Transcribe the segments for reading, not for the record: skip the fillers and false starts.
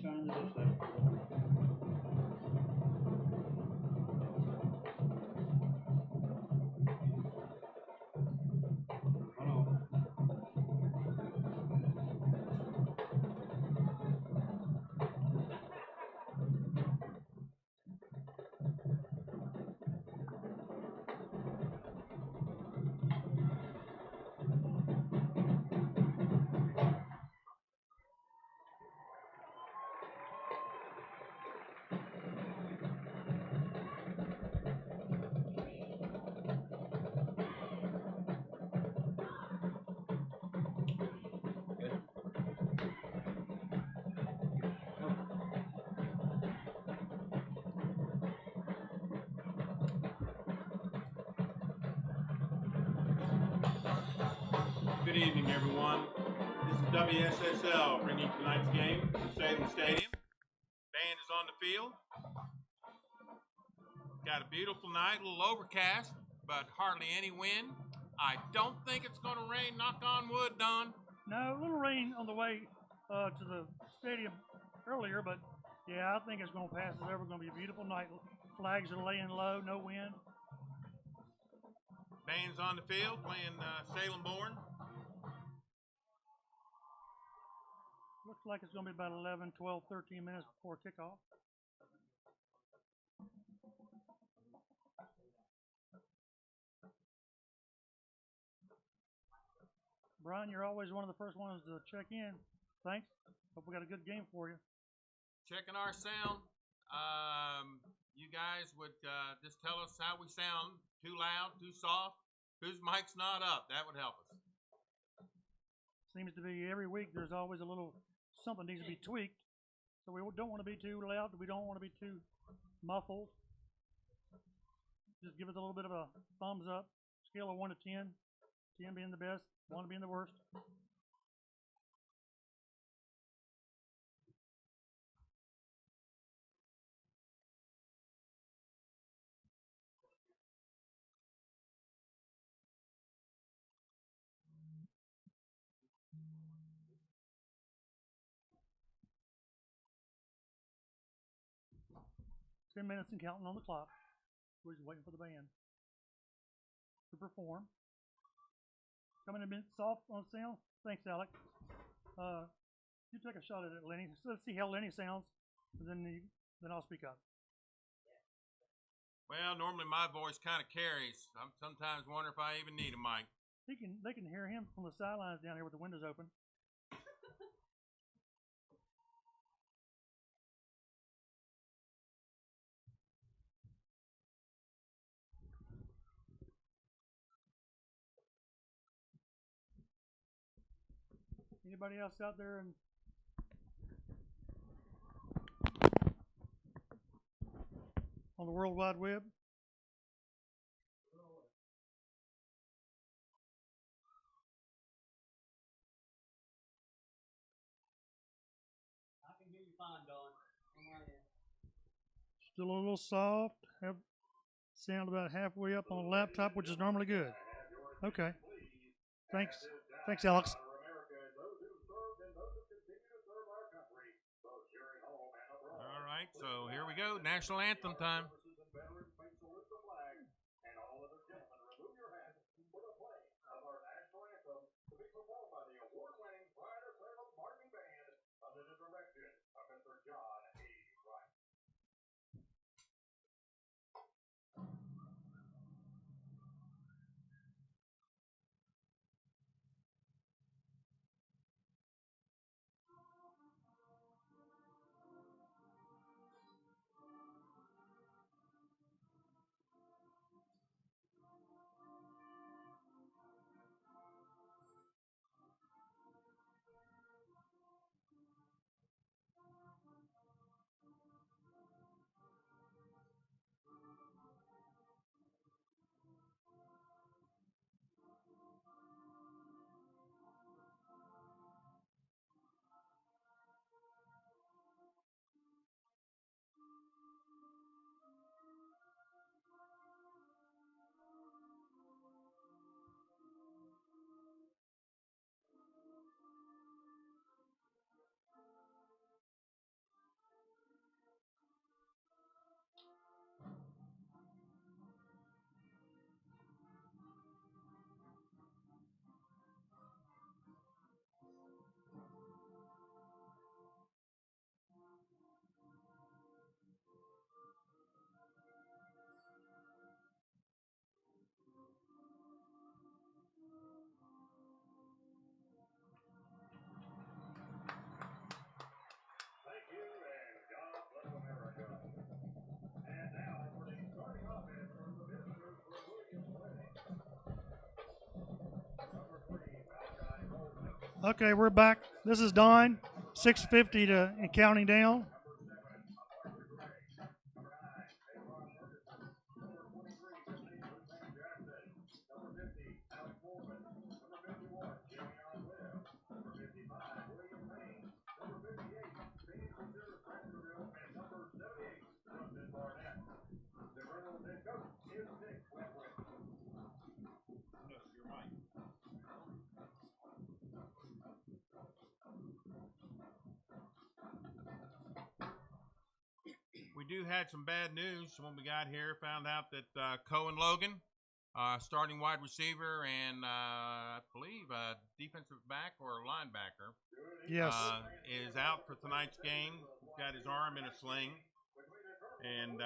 Shine the dish light. Good evening, everyone. This is WSSL bringing you tonight's game from Salem Stadium. Band is on the field. Got a beautiful night, a little overcast, but hardly any wind. I don't think it's going to rain. Knock on wood, Don. No, a little rain on the way to the stadium earlier, but yeah, I think it's going to pass. It's ever going to be a beautiful night. Flags are laying low, no wind. Band's on the field playing Salem Born. Looks like it's going to be about 11, 12, 13 minutes before kickoff. Brian, you're always one of the first ones to check in. Thanks. Hope we got a good game for you. Checking our sound. You guys would just tell us how we sound. Too loud, too soft? Whose mic's not up? That would help us. Seems to be every week there's always a little something needs to be tweaked. So we don't want to be too loud. We don't want to be too muffled. Just give us a little bit of a thumbs up. Scale of 1 to 10. 10 being the best, 1 being the worst. 10 minutes and counting on the clock. We're just waiting for the band to perform. Coming in a bit soft on sound. Thanks, Alec. You take a shot at it, Lenny. So let's see how Lenny sounds, and then I'll speak up. Well, normally my voice kind of carries. I sometimes wonder if I even need a mic. They can hear him from the sidelines down here with the windows open. Anybody else out there on the World Wide Web? I can hear you fine, Don. Still a little soft. Sound about halfway up on the laptop, which is normally good. Okay. Thanks. Thanks, Alex. All right, so here we go. National anthem time. Okay, we're back. This is Don, 6:50 to and counting down. We do had some bad news when we got here. Found out that Cohen Logan, starting wide receiver and I believe a defensive back or linebacker, Yes. is out for tonight's game. Got his arm in a sling, and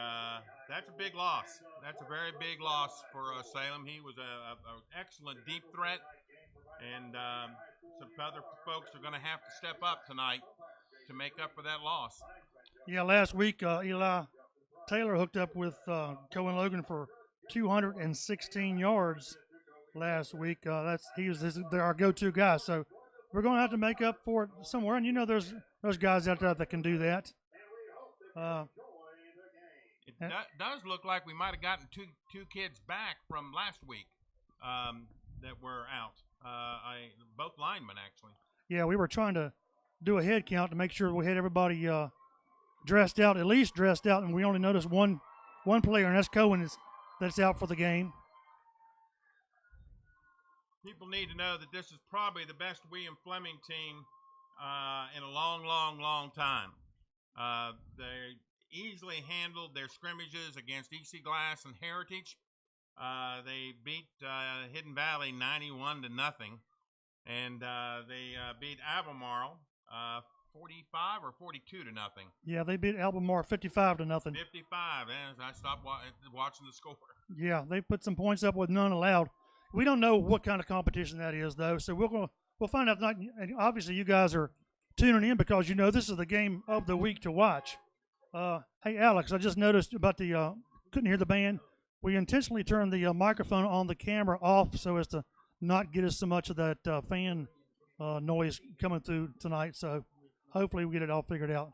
that's a big loss. That's a very big loss for Salem. He was an excellent deep threat, and some other folks are going to have to step up tonight to make up for that loss. Yeah, last week Eli Taylor hooked up with Cohen Logan for 216 yards last week. He was our go-to guy. So we're going to have to make up for it somewhere. And you know, there's guys out there that can do that. It does look like we might have gotten two kids back from last week that were out. Both linemen actually. Yeah, we were trying to do a head count to make sure we had everybody dressed out, at least dressed out, and we only noticed one player, and that's Cohen that's out for the game. People need to know that this is probably the best William Fleming team in a long, long, long time. They easily handled their scrimmages against EC Glass and Heritage. They beat Hidden Valley 91-0, and they beat Albemarle 45 or 42-0. Yeah, they beat Albemarle 55-0. 55. As I stopped watching the score. Yeah, they put some points up with none allowed. We don't know what kind of competition that is, though, so we'll find out tonight. And obviously, you guys are tuning in because you know this is the game of the week to watch. Hey, Alex, I just noticed about the couldn't hear the band. We intentionally turned the microphone on the camera off so as to not get us so much of that fan noise coming through tonight. So hopefully we get it all figured out.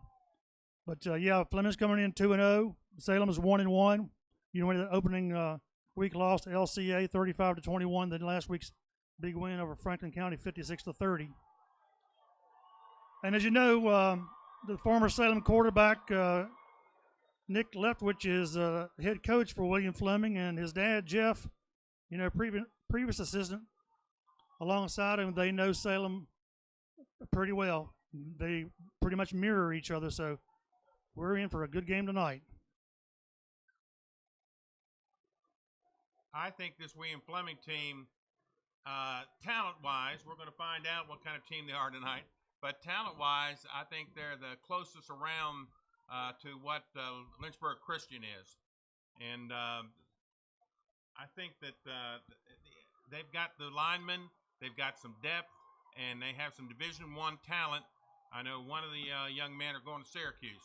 But yeah, Fleming's coming in 2-0. Salem is 1-1. You know, the opening week lost to LCA 35-21. Then last week's big win over Franklin County 56-30. And as you know, the former Salem quarterback Nick Leftwich is head coach for William Fleming, and his dad Jeff, you know, previous assistant alongside him. They know Salem pretty well. They pretty much mirror each other, so we're in for a good game tonight. I think this William Fleming team, talent-wise, we're going to find out what kind of team they are tonight. But talent-wise, I think they're the closest around to what Lynchburg Christian is. And I think that they've got the linemen, they've got some depth, and they have some Division I talent. I know one of the young men are going to Syracuse.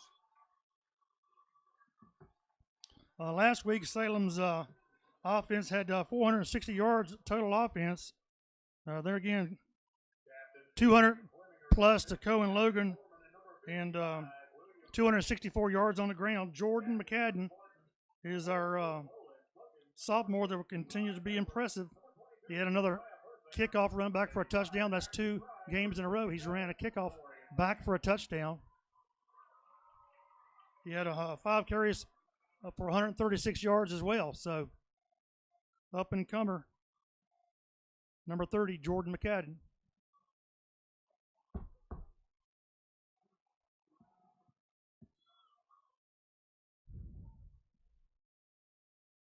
Last week, Salem's offense had 460 yards total offense. There again, 200 plus to Cohen Logan and 264 yards on the ground. Jordan McCadden is our sophomore that will continue to be impressive. He had another kickoff run back for a touchdown. That's 2 games in a row he's ran a kickoff back for a touchdown. He had 5 carries for 136 yards as well. So up and comer, number 30, Jordan McCadden.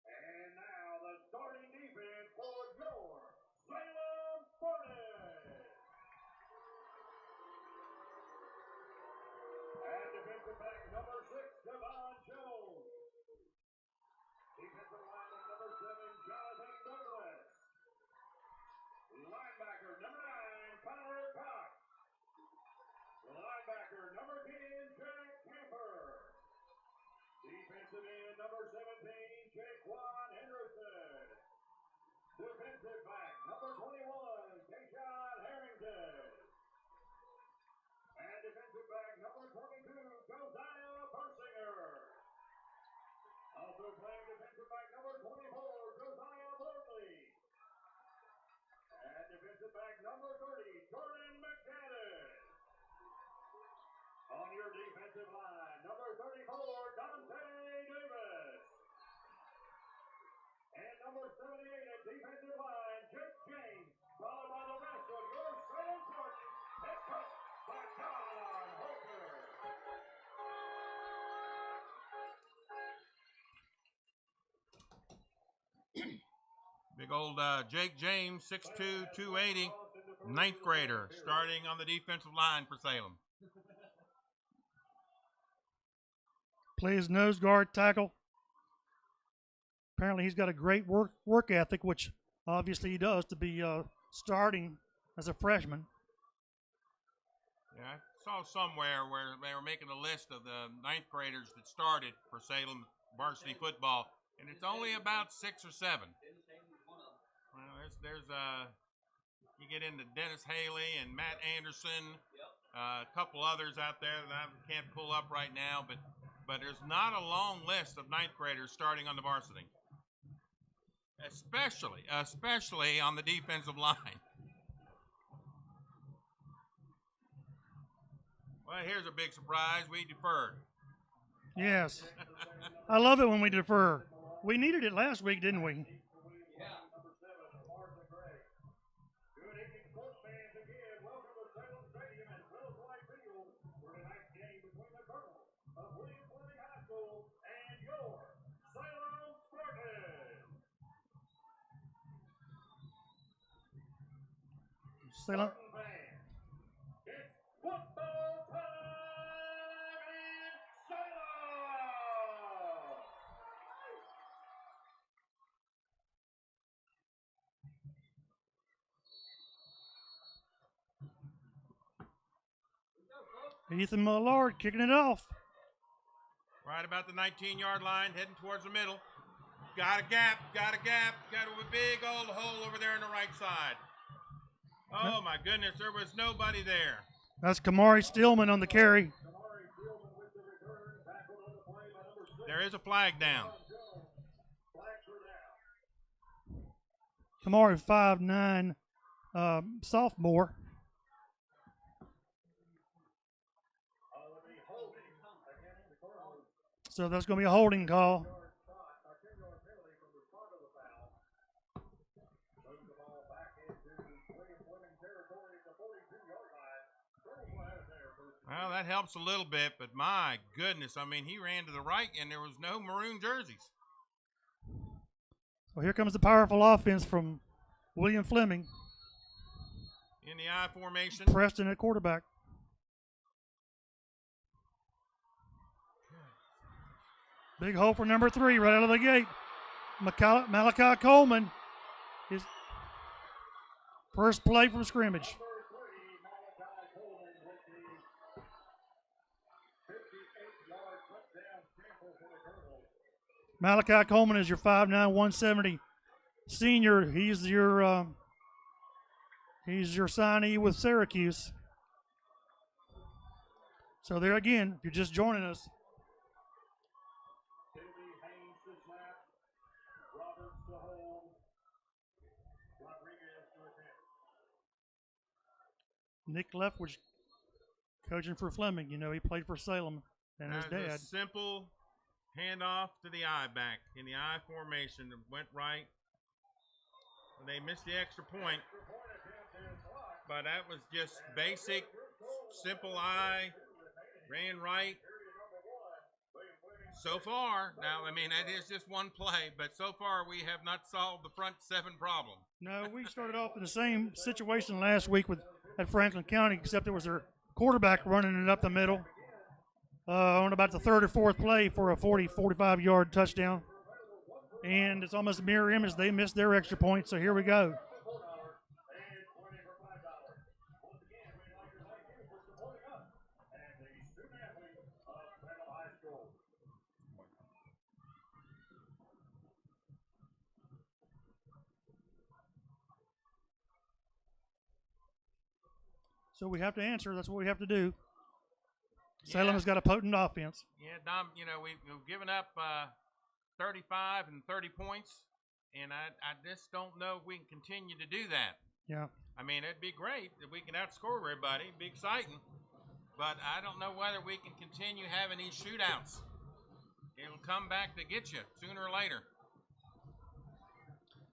And now the starting defense for your Salem Hornets. And defensive back number 6, Devon Jones. Defensive lineman number 7, Jonathan Douglas. Linebacker number 9, Connor Cox. Linebacker number 10, Jack Camper. Defensive end number 17, Jaquan Henderson. Defensive back number 21, Keyshawn Harrington. Also playing defensive back number 24, Josiah Mosley. And defensive back number 30, Jordan McCannon. On your defensive line, number 34, Dante Davis. And number 78 at defensive line, Jake James, followed by the rest of your Salem Spartans, head coach by John Holker. Big old Jake James, 6'2", 280, ninth grader, starting on the defensive line for Salem. Plays nose guard tackle. Apparently he's got a great work ethic, which obviously he does to be starting as a freshman. Yeah, I saw somewhere where they were making a list of the ninth graders that started for Salem varsity football, and it's only about 6 or 7. Well, there's you get into Dennis Haley and Matt Anderson, a couple others out there that I can't pull up right now, but there's not a long list of ninth graders starting on the varsity, especially on the defensive line. Well, here's a big surprise. We deferred. Yes. I love it when we defer. We needed it last week, didn't we? Good evening, sports fans. Again, welcome to Salem Stadium at Wells White Field for tonight's game between the Colonels of William Fleming High School and your Salem Spartans. Salem. Spartan fans, it's football time in Salem. Ethan Millard kicking it off. Right about the 19-yard line, heading towards the middle. Got a gap. Got a big old hole over there on the right side. Oh, my goodness, there was nobody there. That's Kamari Stillman on the carry. There is a flag down. Kamari, 5'9", sophomore. So that's going to be a holding call. Well, that helps a little bit, but my goodness, I mean, he ran to the right, and there was no maroon jerseys. So here comes the powerful offense from William Fleming. In the I formation. Preston at quarterback. Big hole for number 3 right out of the gate. Malachi Coleman. His first play from scrimmage. Malachi Coleman is your 5'9", 170 senior. He's your signee with Syracuse. So there again, if you're just joining us, Nick Leftwich coaching for Fleming. You know, he played for Salem and his dad. A simple handoff to the I back in the I formation. Went right. They missed the extra point, but that was just basic, simple I. Ran right. So far, now, I mean, that is just one play, but so far we have not solved the front 7 problem. No, we started off in the same situation last week at Franklin County, except it was their quarterback running it up the middle on about the 3rd or 4th play for a 45-yard touchdown. And it's almost a mirror image. They missed their extra point, so here we go. So we have to answer. That's what we have to do. Salem has got a potent offense. Yeah, Dom, you know, we've given up 35 and 30 points, and I just don't know if we can continue to do that. Yeah. I mean, it'd be great if we can outscore everybody. It'd be exciting. But I don't know whether we can continue having these shootouts. It'll come back to get you sooner or later.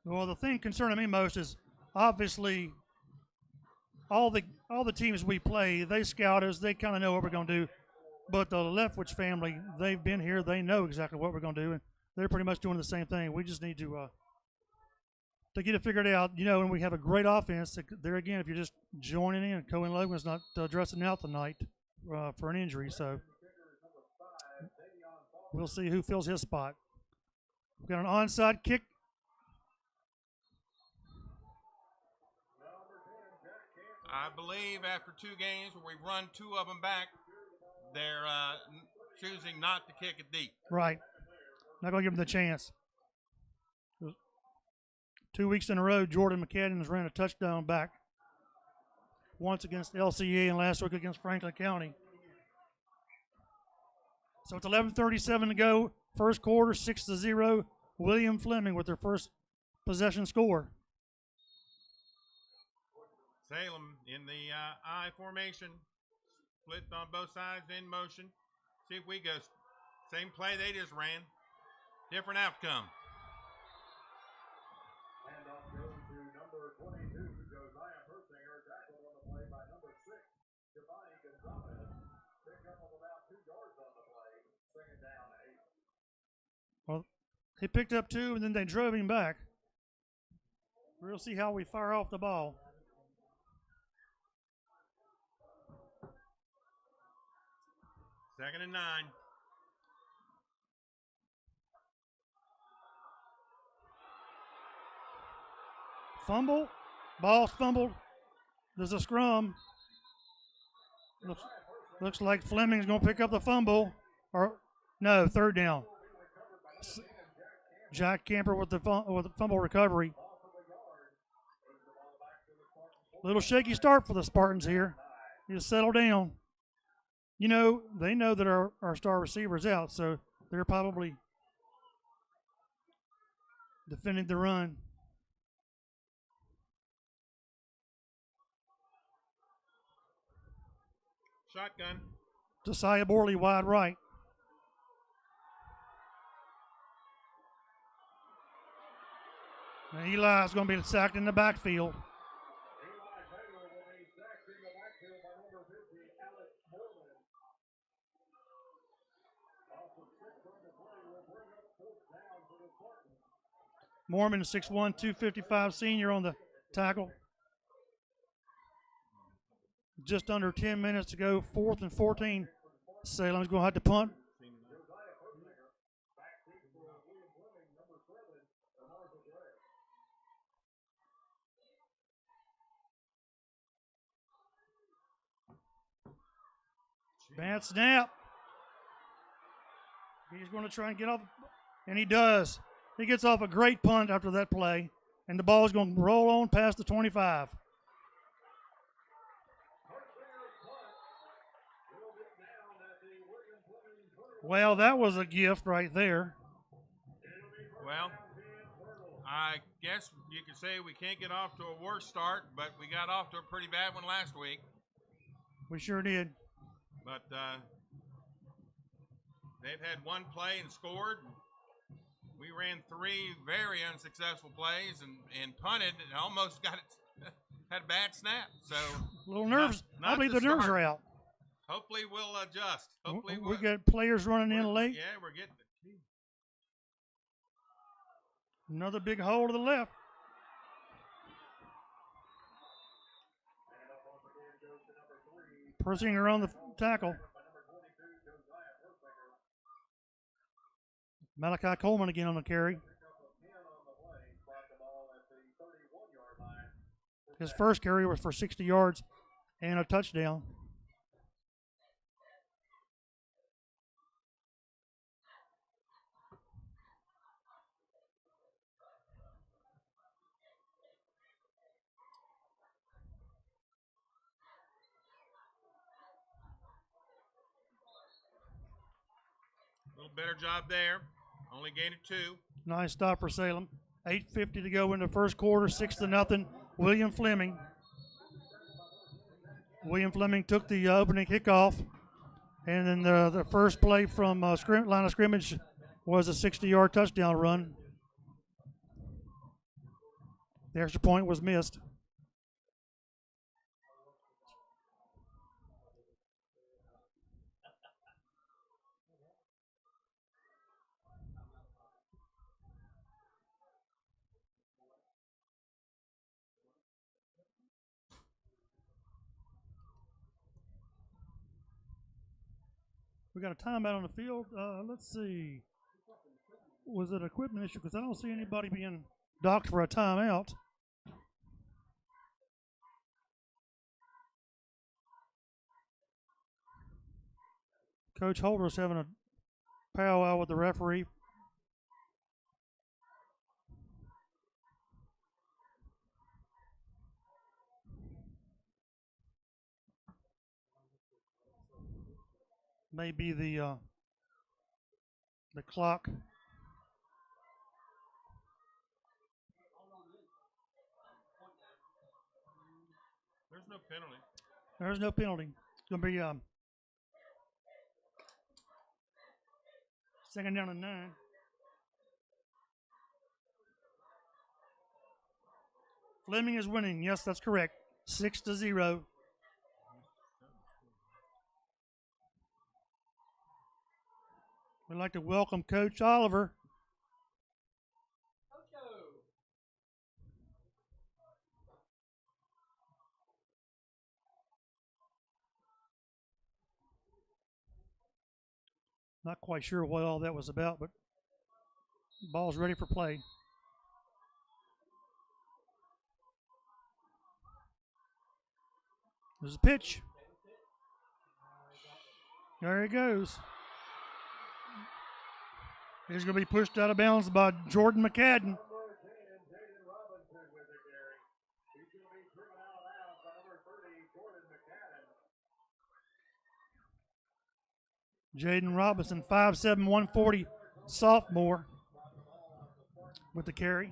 Well, the thing concerning me most is obviously all the teams we play, they scout us, they kind of know what we're going to do. But the Leftwich family, they've been here, they know exactly what we're going to do, and they're pretty much doing the same thing. We just need to get it figured out, and we have a great offense. There again, if you're just joining in, Cohen Logan's not dressing out tonight for an injury, so we'll see who fills his spot. We've got an onside kick. I believe after 2 games where we run 2 of them back, they're choosing not to kick it deep. Right. Not going to give them the chance. 2 weeks in a row, Jordan McCadden has ran a touchdown back. Once against LCA and last week against Franklin County. So it's 11:37 to go. First quarter, 6-0. William Fleming with their first possession score. Salem in the I formation, split on both sides in motion. See if we go same play they just ran, different outcome. Handoff goes to number 22, Josiah Persinger, tackled on the play by number 6, Giovanni Gonzalez. Pickup of about 2 yards on the play, second down 8. Well, he picked up 2 and then they drove him back. We'll see how we fire off the ball. Second and 9. Fumble. Ball fumbled. There's a scrum. Looks like Fleming's going to pick up the fumble. Or no, third down. Jack Camper with the fumble recovery. Little shaky start for the Spartans here. You settle down. They know that our star receiver's out, so they're probably defending the run. Shotgun. Josiah Borley wide right. Now Eli's going to be sacked in the backfield. Eli Taylor will be sacked in the backfield by number 50, Alex Mormon. Off of 6 on the play will bring up 4th down for the Spartans. Mormon, 6'1", 255 senior on the tackle. Just under 10 minutes to go, 4th and 14. Salem's going to have to punt. Bad snap. He's going to try and get off, and he does. He gets off a great punt after that play, and the ball is going to roll on past the 25. Well, that was a gift right there. Well, I guess you could say we can't get off to a worse start, but we got off to a pretty bad one last week. We sure did. But they've had one play and scored. We ran 3 very unsuccessful plays and punted and almost got it, had a bad snap. So a little nerves. Not I believe the the nerves start. are out. Hopefully we'll adjust. Hopefully we got players running in late. Yeah, we're getting it. Another big hole to the left. Persinger on the tackle. Malachi Coleman again on the carry. His first carry was for 60 yards and a touchdown. A little better job there. Only gained it 2. Nice stop for Salem. 8:50 to go in the first quarter, 6-0. William Fleming. William Fleming took the opening kickoff, and then the first play from line of scrimmage was a 60-yard touchdown run. The extra point was missed. We got a timeout on the field. Let's see. Was it an equipment issue? Because I don't see anybody being docked for a timeout. Coach Holder's having a powwow with the referee. Maybe the clock. There's no penalty. There's no penalty. It's going to be 2nd down and 9. Fleming is winning. Yes, that's correct. 6-0. We'd like to welcome Coach Oliver. Not quite sure what all that was about, but ball's ready for play. There's a pitch. There he goes. He's going to be pushed out of bounds by Jordan McCadden. Jaden Robinson, 5'7", 140, sophomore, with the carry.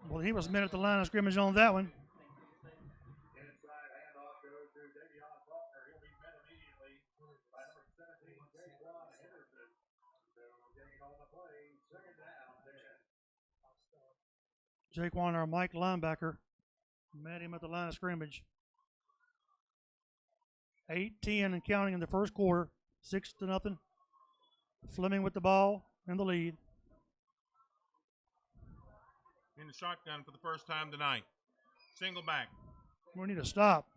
Well, he was met at the line of scrimmage on that one. Inside handoff goes to Davion Faulkner. He'll be met immediately by number 17, Jaquan Henderson. So getting on the play, 2nd down, 10. Jaquan, our Mike linebacker, met him at the line of scrimmage. 8-10 and counting in the first quarter, 6-0. Fleming with the ball and the lead. In the shotgun for the first time tonight. Single back. We need a stop.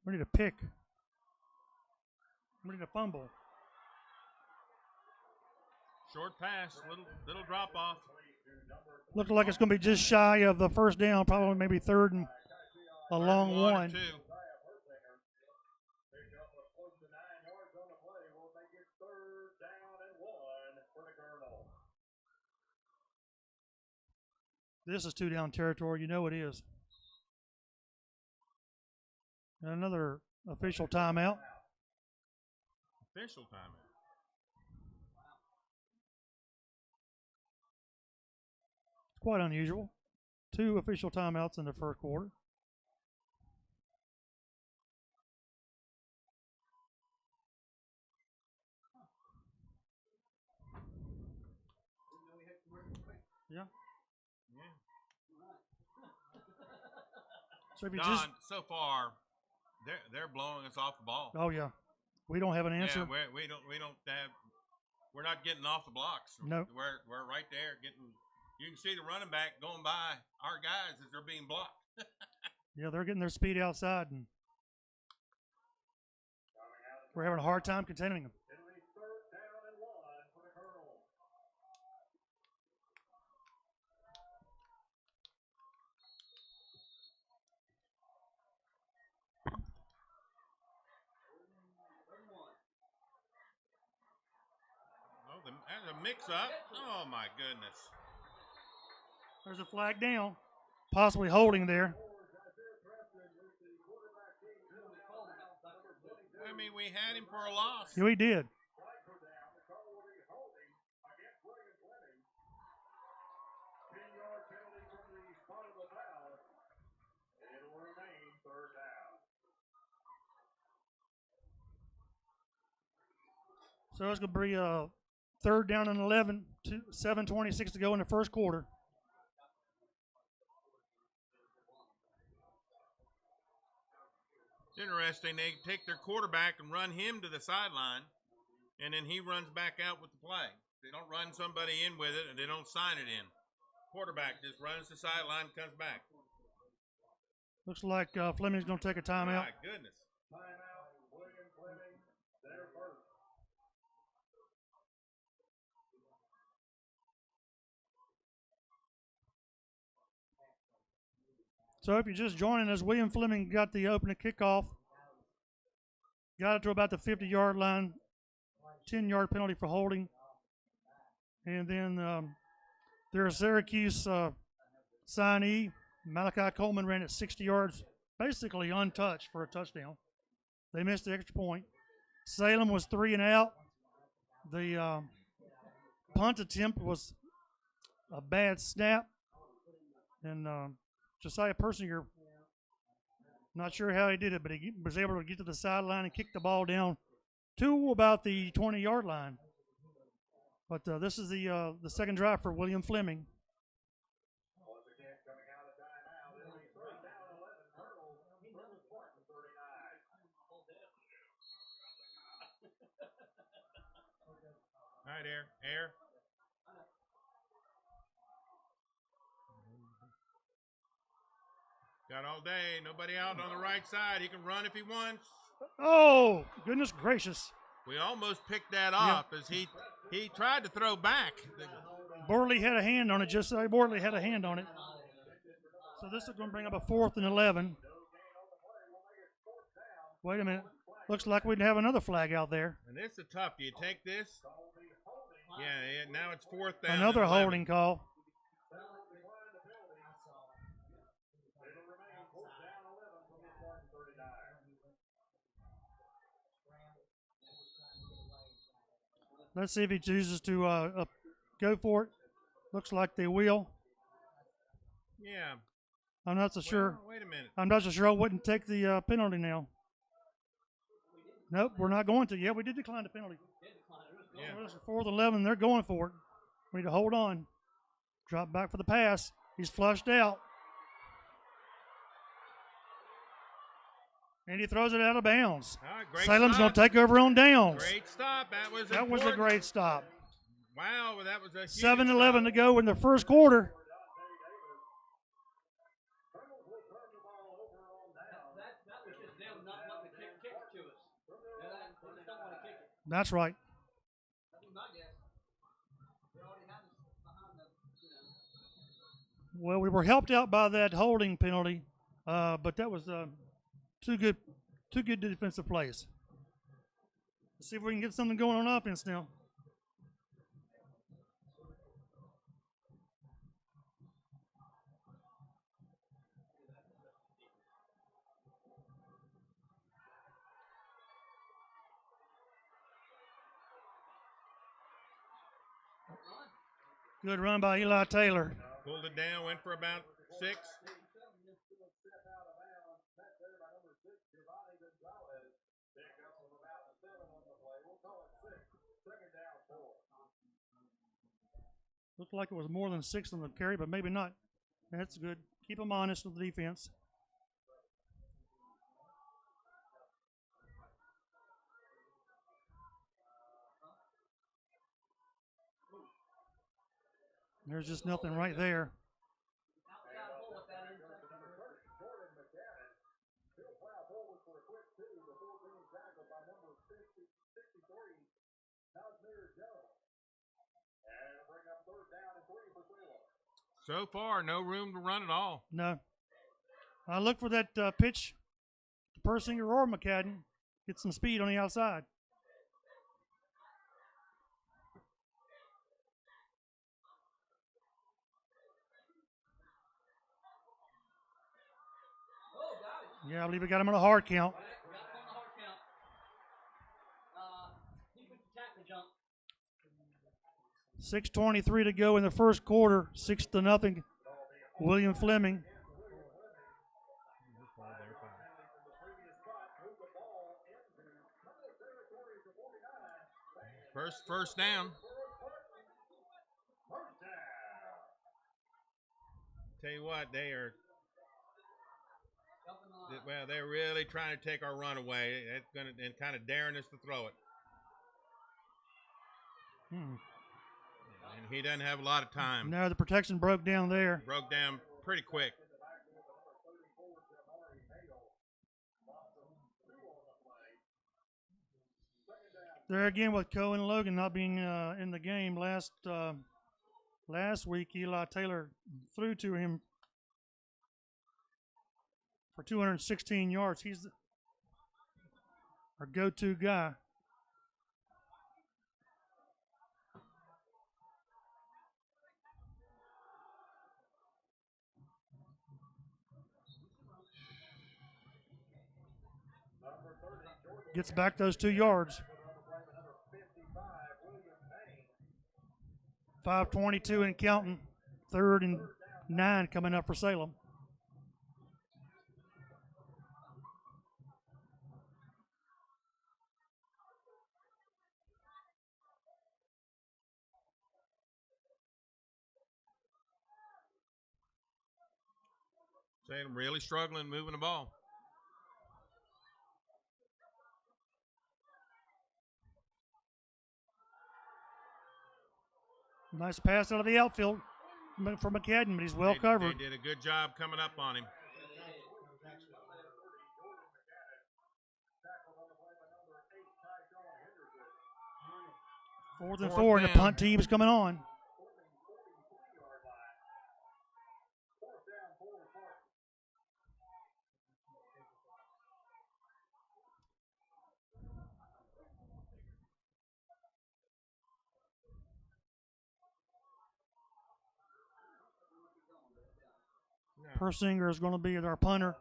We need a pick. We need a fumble. Short pass, little drop off. Looks like it's going to be just shy of the first down, probably maybe 3rd and a long one. 2. This is 2-down territory. You know it is. And another official timeout. Official timeout. It's quite unusual. 2 official timeouts in the first quarter. Yeah. So if you Don, so far, they're blowing us off the ball. oh yeah, we don't have an answer. Yeah, we don't have. We're not getting off the blocks. No. We're right there getting. You can see the running back going by our guys as they're being blocked. Yeah, they're getting their speed outside, and we're having a hard time containing them. It'll be 3rd down and 1 for the mix up. Oh, my goodness. There's a flag down, possibly holding there. I mean, we had him for a loss. Yeah, we did. So it's going to be a third down and 11, 7:26 to go in the first quarter. It's interesting. They take their quarterback and run him to the sideline, and then he runs back out with the play. They don't run somebody in with it, and they don't sign it in. Quarterback just runs the sideline and comes back. Looks like Fleming's going to take a timeout. My goodness. Timeout, William Fleming, their first. So if you're just joining us, William Fleming got the opening kickoff. Got it to about the 50-yard line. 10-yard penalty for holding. And then their Syracuse signee, Malachi Coleman, ran it 60 yards, basically untouched for a touchdown. They missed the extra point. Salem was 3 and out. The punt attempt was a bad snap. And Josiah Persinger, not sure how he did it, but he was able to get to the sideline and kick the ball down to about the 20-yard line. But this is the second drive for William Fleming. Once again, coming out of timeout, it'll be third down 11, Turtles, from the Spartan 39. All right, Air. Got all day. Nobody out on the right side. He can run if he wants. Oh, goodness gracious. We almost picked that off as he tried to throw back. Borley had a hand on it. Borley had a hand on it. So this is going to bring up a 4th and 11. Wait a minute. Looks like we'd have another flag out there. And this is tough. Do you take this? Yeah, now it's 4th down. Another holding call. Let's see if he chooses to go for it. Looks like they will. Yeah. I'm not so sure. Wait a minute. I'm not so sure I wouldn't take the penalty now. Nope, we're not going to. Yeah, we did decline the penalty. Yeah. So it's 4th and 11. They're going for it. We need to hold on. Drop back for the pass. He's flushed out. And he throws it out of bounds. Great Salem's going stop. to take over on downs. Great stop. That was a great stop. Wow, that was a huge 7:11 stop. to go in the first quarter. That was just them not wanting to kick to us. They just don't want to kick it. That's right. That's my guess. They already had us behind the, Well, we were helped out by that holding penalty, but that was two good defensive plays. Let's see if we can get something going on offense now. Good run by Eli Taylor. Pulled it down, went for about 6. Looked like it was more than 6 on the carry, but maybe not. That's good. Keep them honest with the defense. There's just nothing right there. So far, no room to run at all. No. I look for that pitch to Persinger or McCadden. Get some speed on the outside. Yeah, I believe we got him on a hard count. Got him on the hard count. He went to tackle jump. 6:23 to go in the first quarter. 6-0. William Fleming. First down. Tell you what, they are. Well, they're really trying to take our run away. It's gonna and kind of daring us to throw it. And he doesn't have a lot of time. No, the protection broke down there. Broke down pretty quick. There again with Cohen and Logan not being in the game last week, Eli Taylor threw to him for 216 yards. He's our go-to guy. Gets back those 2 yards. 5:22 and counting. 3rd and 9 coming up for Salem. Salem really struggling moving the ball. Nice pass out of the outfield for McCadden, but he's well covered. They did a good job coming up on him. Fourth and 4, and the punt team's coming on. Persinger is going to be our punter.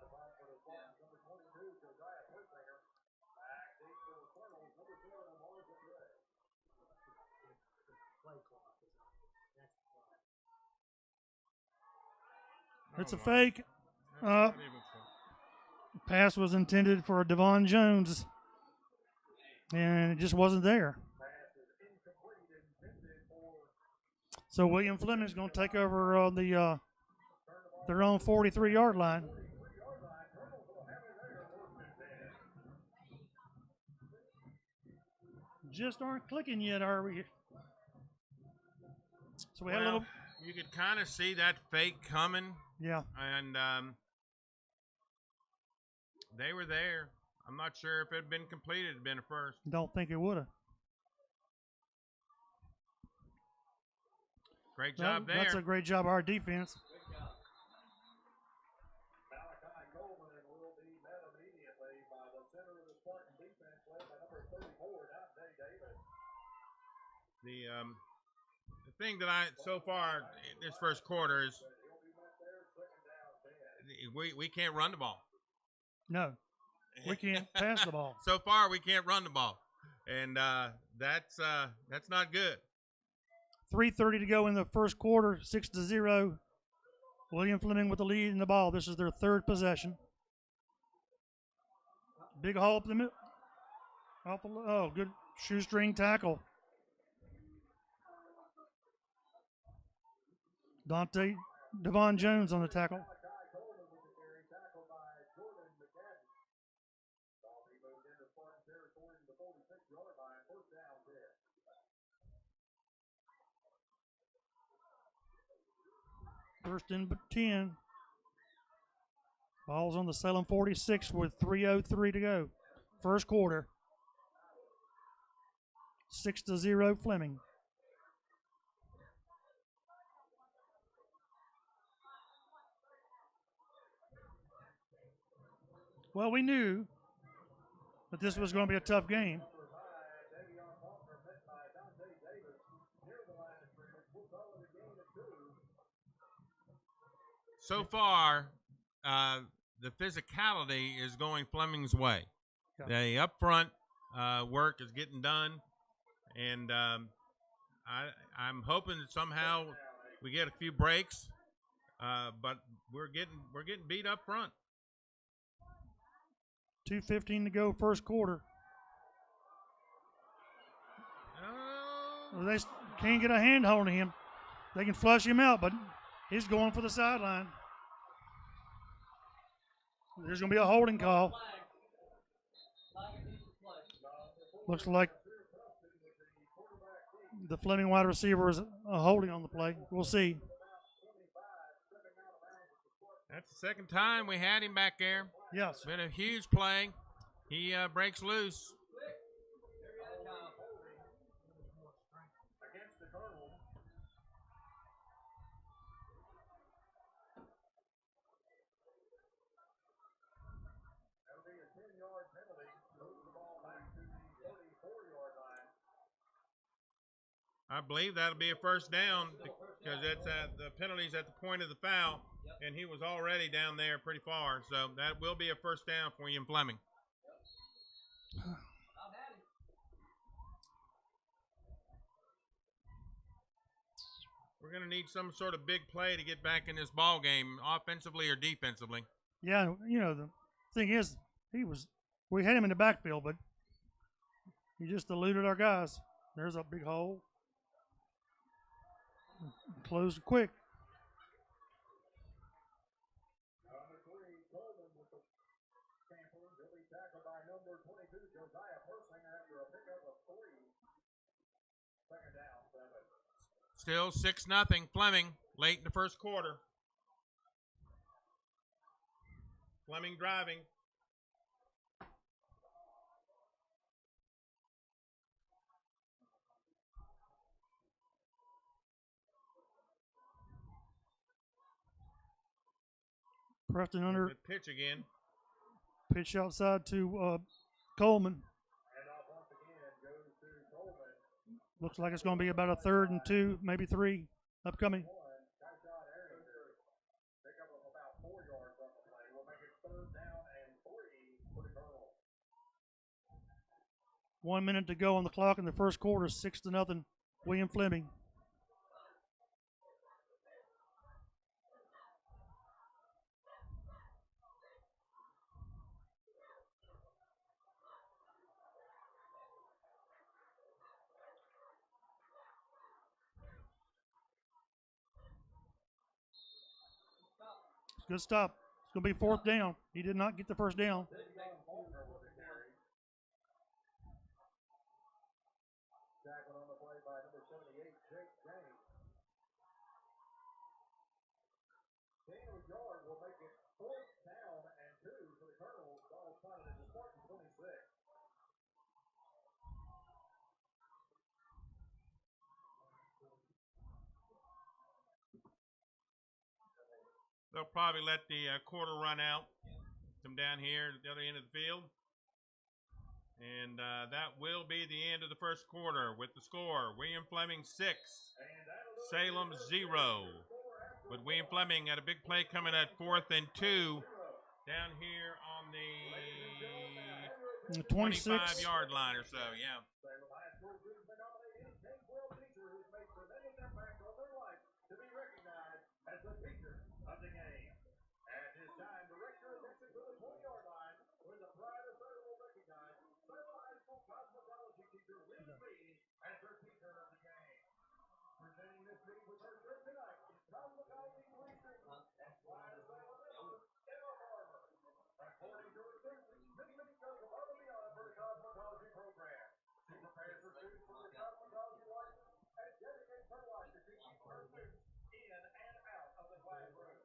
It's a fake. Pass was intended for Devon Jones, and it just wasn't there. So William Fleming's going to take over their own 43-yard line. Just aren't clicking yet, are we? So we had a little. You could kind of see that fake coming. Yeah. And they were there. I'm not sure if it had been completed, it'd been a first. Don't think it would have. Great job there. That's a great job of our defense. The thing that so far this first quarter is we can't run the ball. No, we can't pass the ball. So far we can't run the ball, and that's not good. 3:30 to go in the first quarter. 6-0. William Fleming with the lead in the ball. This is their 3rd possession. Big hole up the middle. Oh, good shoestring tackle. Devon Jones on the tackle. First and 10. Ball's on the Salem 46 with 3:03 to go. First quarter. 6-0 Fleming. Well, we knew that this was going to be a tough game. So far, the physicality is going Fleming's way. Yeah. The up front work is getting done, and I'm hoping that somehow we get a few breaks, but we're getting beat up front. 2:15 to go, first quarter. Well, they can't get a handhold on him. They can flush him out, but he's going for the sideline. There's going to be a holding call. Looks like the Fleming wide receiver is holding on the play. We'll see. That's the second time we had him back there. Yes. It's been a huge play. He breaks loose. Against the Cardinals. That'll be a 10-yard penalty. Moves the ball back to the 44-yard line. I believe that'll be a first down because it's the penalty's at the point of the foul, and he was already down there pretty far. So that will be a first down for Ian Fleming. We're going to need some sort of big play to get back in this ball game, offensively or defensively. Yeah, you know, the thing is, we had him in the backfield, but he just eluded our guys. There's a big hole. Closed quick. Number 3, Coleman with the camper. He'll be tackled by number 22, Josiah Persinger after a pickup of 3. Second down, 7. Still 6-0 Fleming late in the first quarter. Fleming driving. Preston under. Good pitch again. Pitch outside to Coleman. And off once again goes to Coleman. Looks like it's going to be about a 3rd and 2, maybe 3 upcoming. Tyshot Aaron. Pickup of about 4 yards on the play. We'll make it 3rd down and 3 for the Cardinals. 1 minute to go on the clock in the first quarter, 6-0, William Fleming. Good stop. It's going to be 4th down. He did not get the first down. Tackled on the play by number 78, Jake James. Gain of a yard will make it 4th down and 2 for the Cardinals. Ball spotted at the Spartan 26. They'll probably let the quarter run out. Come down here at the other end of the field. And that will be the end of the first quarter with the score. William Fleming 6, Salem 0. With William Fleming at a big play coming at 4th and 2 down here on the 25-yard line or so, yeah. Salem High School students been nominated James World Teacher who's made tremendous impact on their life to be recognized as the teacher of the game. At this time, direct your attention to the 20-yard line where the pride of Salem will recognize Salem High School cosmetology teacher Lynn Reed as her teacher of the game. Presenting this meet with her shirt tonight is cosmetology policeman and pride of Salem Emma Farmer. According to her students, Miss goes above and beyond for the cosmetology program. She prepares her students for their cosmetology license and dedicates her life to teaching her students in and out of the classroom.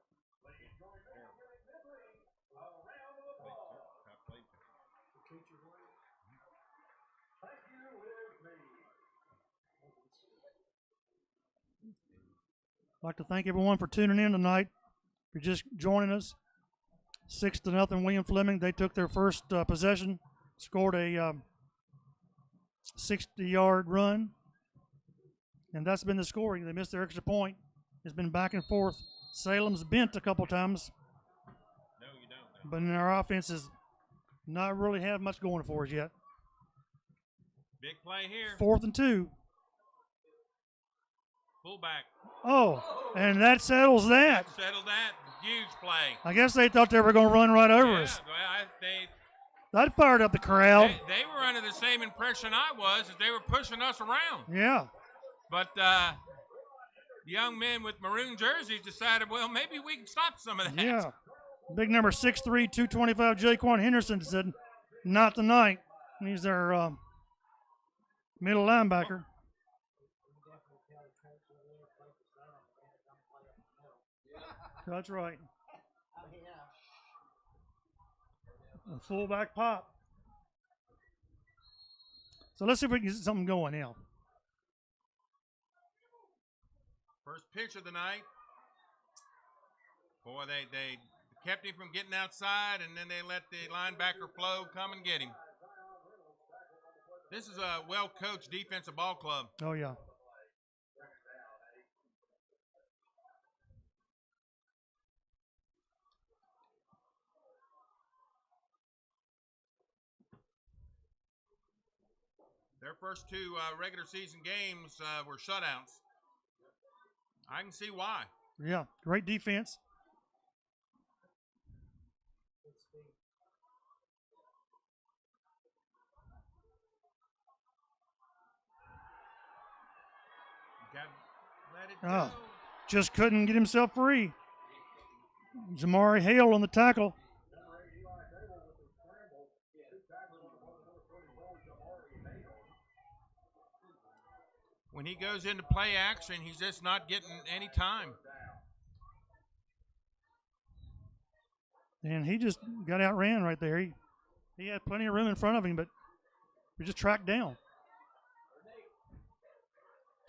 Please join me in giving Miss Reed a round of applause. Thank you, Liz Reed. I'd like to thank everyone for tuning in tonight. If you're just joining us, 6-0 William Fleming. They took their first possession, scored a 60-yard run, and that's been the scoring. They missed their extra point. It's been back and forth. Salem's bent a couple times. No, you don't. but our offense has not really had much going for us yet. Big play here. 4th and 2. Fullback. Oh, and that settles that. Settled that. Huge play. I guess they thought they were going to run right over us. Well, That fired up the crowd. they were under the same impression I was, that they were pushing us around. Yeah. But young men with maroon jerseys decided, well, maybe we can stop some of that. Yeah. Big number 6'3", 225, Jaquan Henderson said, not tonight. He's their middle linebacker. That's right. A fullback pop. So let's see if we can get something going now. First pitch of the night. Boy, they kept him from getting outside, and then they let the linebacker Flo come and get him. This is a well-coached defensive ball club. Oh, yeah. Their first two regular season games were shutouts. I can see why. Yeah, great defense. Let it go. Just couldn't get himself free. Jamari Hale on the tackle. When he goes into play action, he's just not getting any time. And he just got outran right there. He had plenty of room in front of him, but he just tracked down.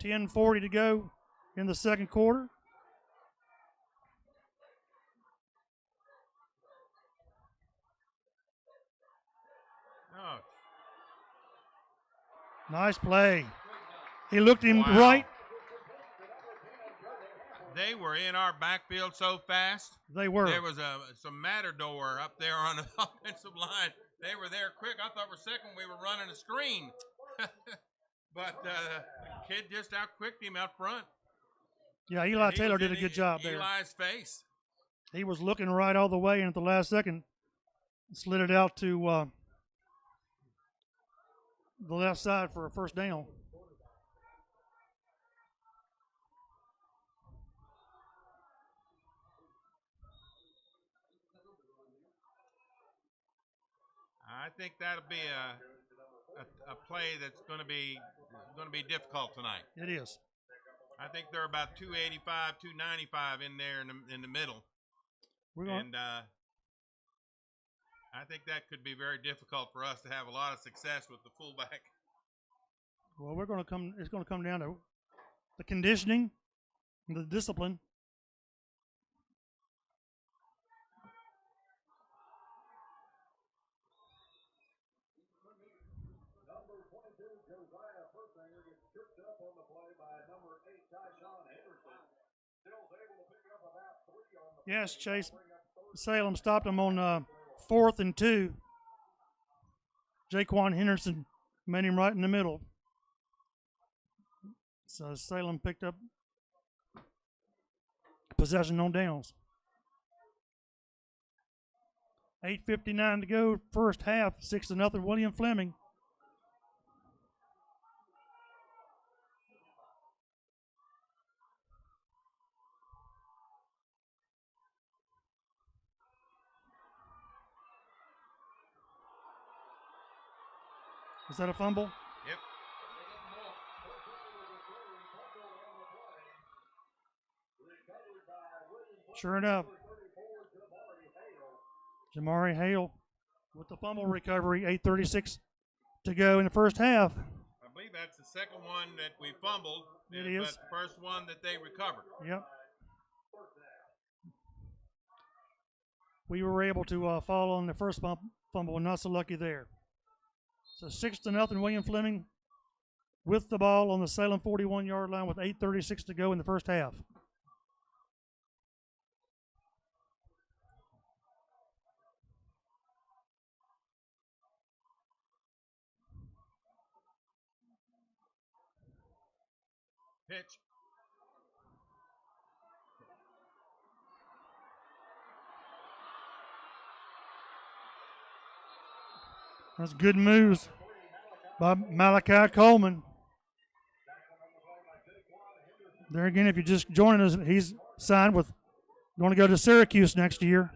10:40 to go in the second quarter. Oh. Nice play. He looked him Wow. right. They were in our backfield so fast. They were. There was some matador up there on the offensive line. They were there quick. I thought for a second we were running a screen. But the kid just outquicked him out front. Yeah, Eli Taylor did a good job there. Eli's face. He was looking right all the way, and at the last second, slid it out to the left side for a first down. I think that'll be a play that's going to be difficult tonight. It is. I think they're about 285, 295 in there in the middle. And I think that could be very difficult for us to have a lot of success with the fullback. Well, it's going to come down to the conditioning and the discipline. Yes, Chase. Salem stopped him on 4th and 2. Jaquan Henderson met him right in the middle. So Salem picked up possession on downs. 8:59 to go, first half, 6-0, William Fleming. Is that a fumble? Yep. Sure enough. Jamari Hale with the fumble recovery, 8:36 to go in the first half. I believe that's the second one that we fumbled. It is. But the first one that they recovered. Yep. We were able to fall on the first fumble and not so lucky there. So 6-0, William Fleming with the ball on the Salem 41-yard line with 8:36 to go in the first half. Pitch. That's good moves by Malachi Coleman. There again, if you're just joining us, he's signed with, going to go to Syracuse next year.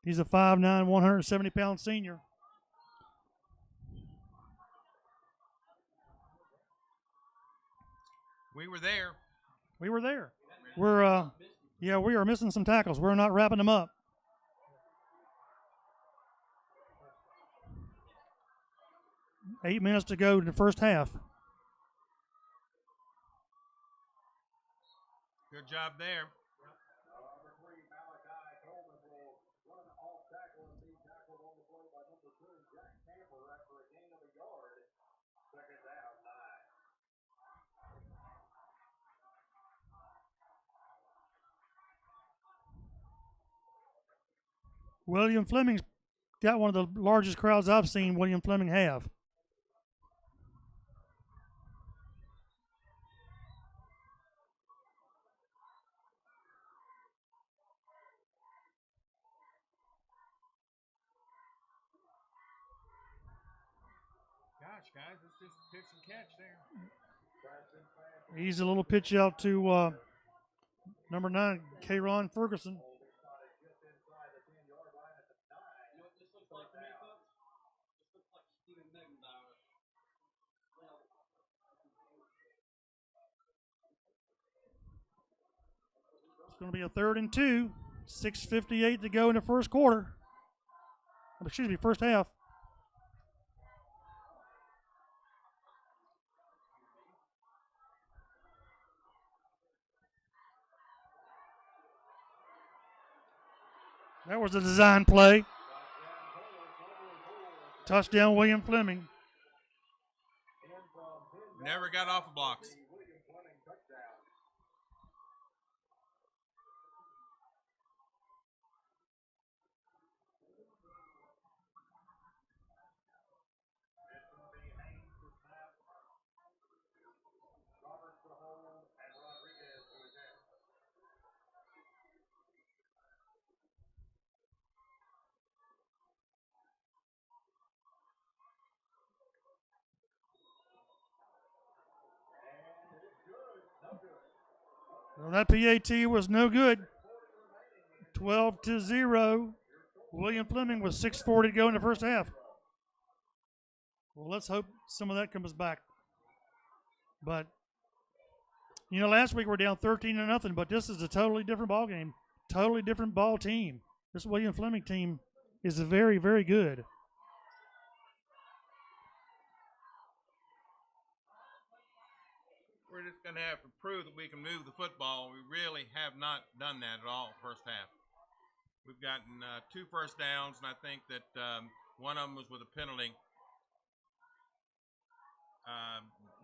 He's a 5'9", 170-pound senior. We were there. We were there. We're, yeah, we are missing some tackles. We're not wrapping them up. Eight minutes to go in the first half. Good job there. Number 3, Malachi Coleman will run off tackle and be tackled on the play by number 2, Jack Camper after a gain of a yard. Second down, 9. William Fleming's got one of the largest crowds I've seen William Fleming have. Gosh, guys, it's just pitch and catch there. Easy little pitch out to number 9, Kayron Ferguson. You know what this looks like to me, folks? This looks like Steven Meggenbauer. It's going to be a 3rd and 2. 6:58 to go in the first quarter. Excuse me, first half. That was a design play. Touchdown, William Fleming. Never got off the blocks. Well, that PAT was no good. 12-0. William Fleming with 6:40 to go in the first half. Well, let's hope some of that comes back. But, you know, last week we're down 13-0, but this is a totally different ball game. Totally different ball team. This William Fleming team is very, very good. We're just going to have to prove that we can move the football. We really have not done that at all first half. We've gotten 2 first downs, and I think that one of them was with a penalty.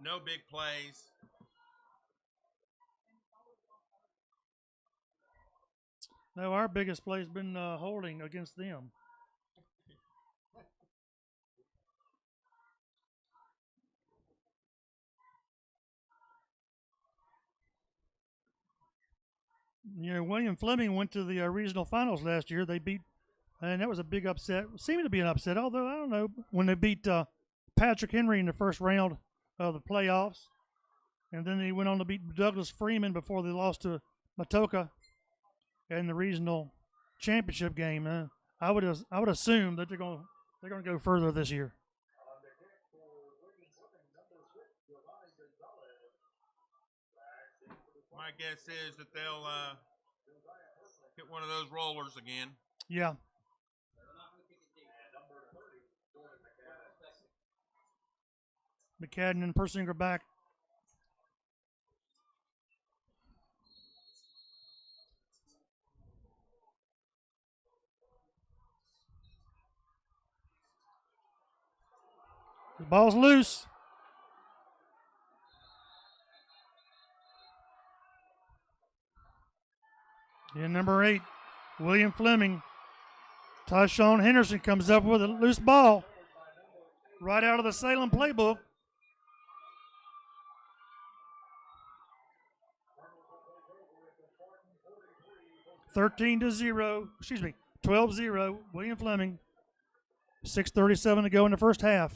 No big plays. No, our biggest play has been holding against them. You know, William Fleming went to the regional finals last year. They beat, and that was a big upset. Seemed to be an upset, although I don't know, when they beat Patrick Henry in the first round of the playoffs. And then they went on to beat Douglas Freeman before they lost to Matoka in the regional championship game. I would assume that they're going to go further this year. My guess is that they'll hit one of those rollers again. Yeah. McCadden and Persinger back. The ball's loose. And number 8, William Fleming. Tyshawn Henderson comes up with a loose ball. Right out of the Salem playbook. Excuse me, 12-0, William Fleming. 6:37 to go in the first half.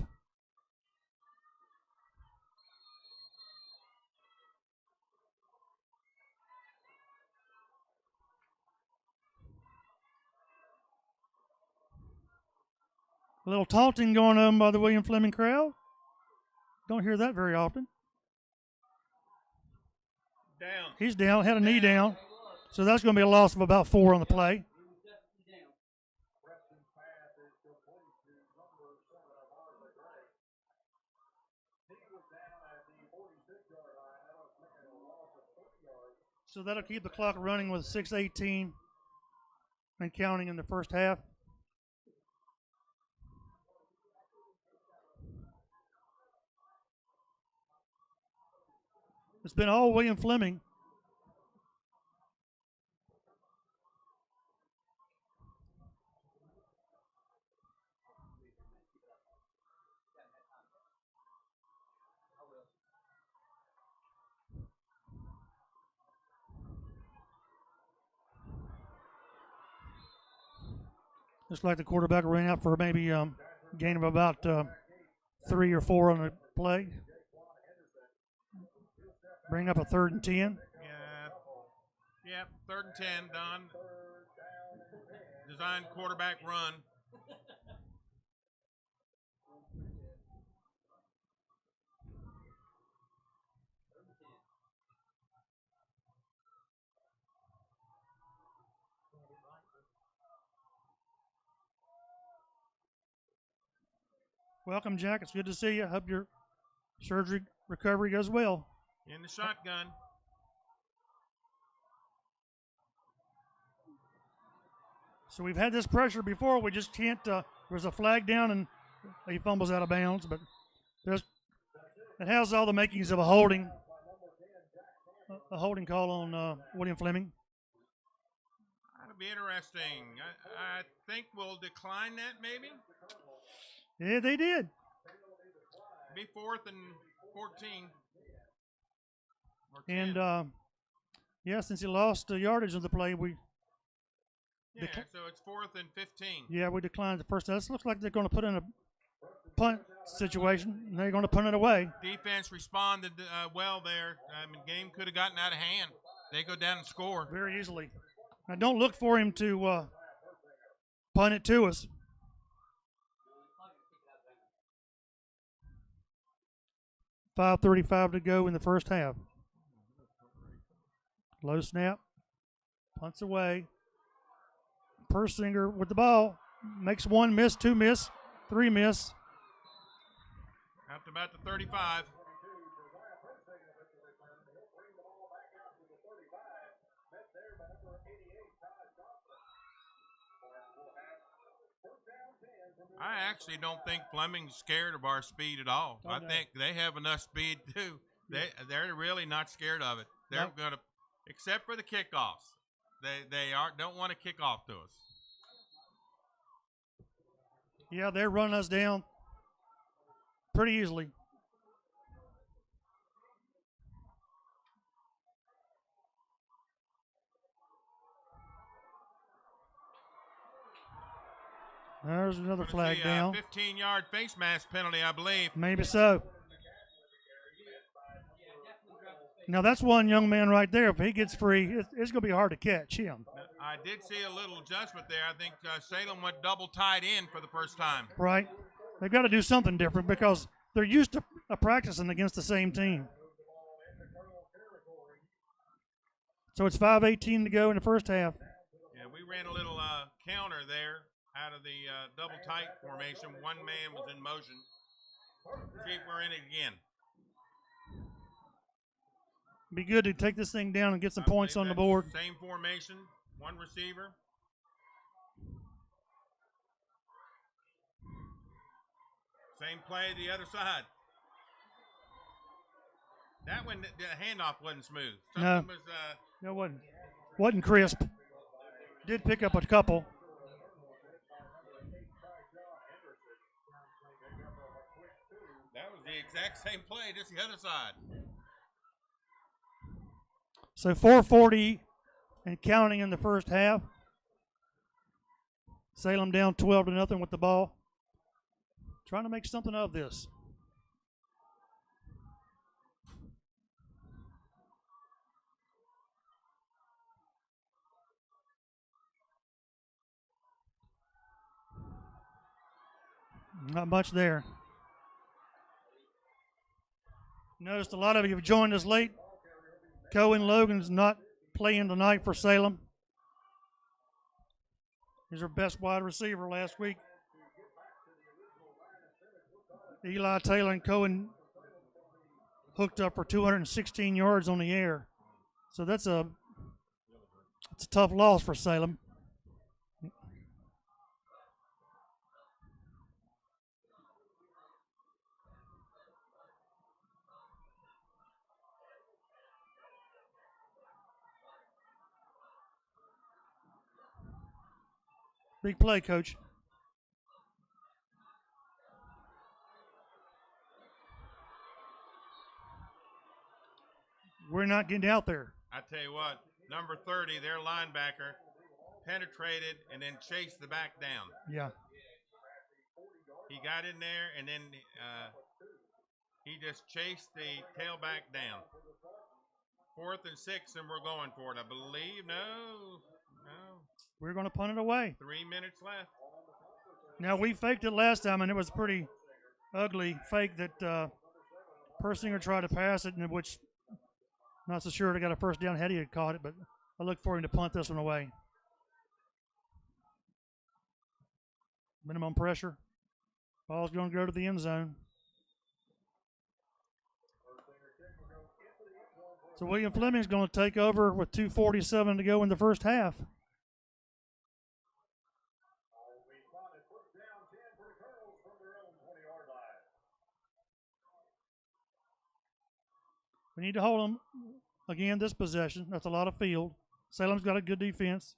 A little taunting going on by the William Fleming crowd. Don't hear that very often. Down. He's down, had a knee down. So that's going to be a loss of about 4 on the play. So that'll keep the clock running with 6:18 and counting in the first half. It's been all William Fleming. Looks like the quarterback ran out for maybe gain of about 3 or 4 on the play. Bring up a 3rd and 10. Yeah, 3rd and 10 done. Designed quarterback run. Welcome, Jack. It's good to see you. Hope your surgery recovery goes well. In the shotgun. So we've had this pressure before. We just can't. There's a flag down and he fumbles out of bounds, but it has all the makings of a holding call on William Fleming. That'll be interesting. I think we'll decline that maybe. Yeah, they did. Be 4th and 14. And yeah, since he lost the yardage of the play, so it's 4th and 15. Yeah, we declined the first. This looks like they're going to put in a punt situation, and they're going to punt it away. Defense responded well there. I mean, game could have gotten out of hand. They go down and score very easily. Now, don't look for him to punt it to us. .5:35 to go in the first half. Low snap. Punts away. Persinger with the ball. Makes 1 miss, 2 miss, 3 miss. Up to about the 35. I actually don't think Fleming's scared of our speed at all. I think they have enough speed too. They're really not scared of it. They're gonna, except for the kickoffs. They don't want to kick off to us. Yeah, they're running us down pretty easily. There's another flag down. 15-yard face mask penalty, I believe. Maybe so. Now, that's one young man right there. If he gets free, it's going to be hard to catch him. I did see a little adjustment there. I think Salem went double tight in for the first time. Right. They've got to do something different because they're used to practicing against the same team. So it's 5:18 to go in the first half. Yeah, we ran a little counter there out of the double tight formation. One man was in motion. See if we're in it again. Be good to take this thing down and get some points on the board. Same formation, one receiver. Same play the other side. That one, the handoff wasn't smooth. Something was, wasn't crisp. Did pick up a couple. exact same play, just the other side. So 4:40 and counting in the first half. Salem down 12-0 with the ball. Trying to make something of this. Not much there. Noticed a lot of you have joined us late. Cohen Logan's not playing tonight for Salem. He's our best wide receiver last week. Eli Taylor and Cohen hooked up for 216 yards on the air. So that's a tough loss for Salem. Big play, Coach. We're not getting out there. I tell you what, number 30, their linebacker, penetrated and then chased the back down. Yeah. He got in there and then he just chased the tailback down. 4th and 6, and we're going for it, I believe. No. We're going to punt it away. 3 minutes left. Now, we faked it last time, and it was a pretty ugly fake that Persinger tried to pass it, in which not so sure they got a first down had he had caught it, but I look for him to punt this one away. Minimum pressure. Ball's going to go to the end zone. So William Fleming's going to take over with 2:47 to go in the first half. We need to hold them, again, this possession. That's a lot of field. Salem's got a good defense.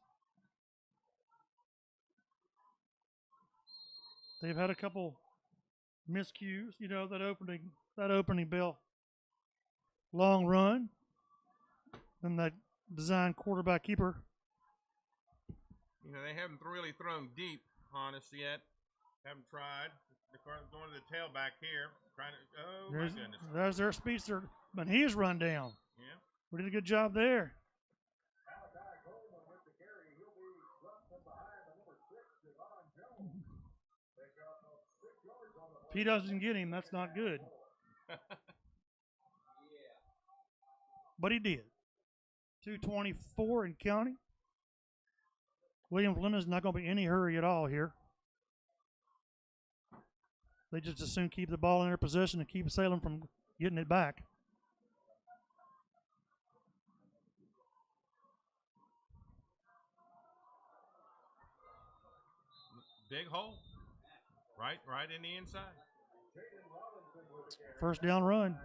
They've had a couple miscues, that opening bell. Long run. And that design quarterback keeper. They haven't really thrown deep on us yet. Haven't tried. They're going to the tailback here. My goodness. There's their speedster. But he's run down. Yeah. We did a good job there. If he doesn't get him, that's not good. But he did. 2:24 and counting. William Fleming's not going to be in any hurry at all here. They just as soon keep the ball in their possession and keep Salem from getting it back. Big hole. Right in the inside. First down run.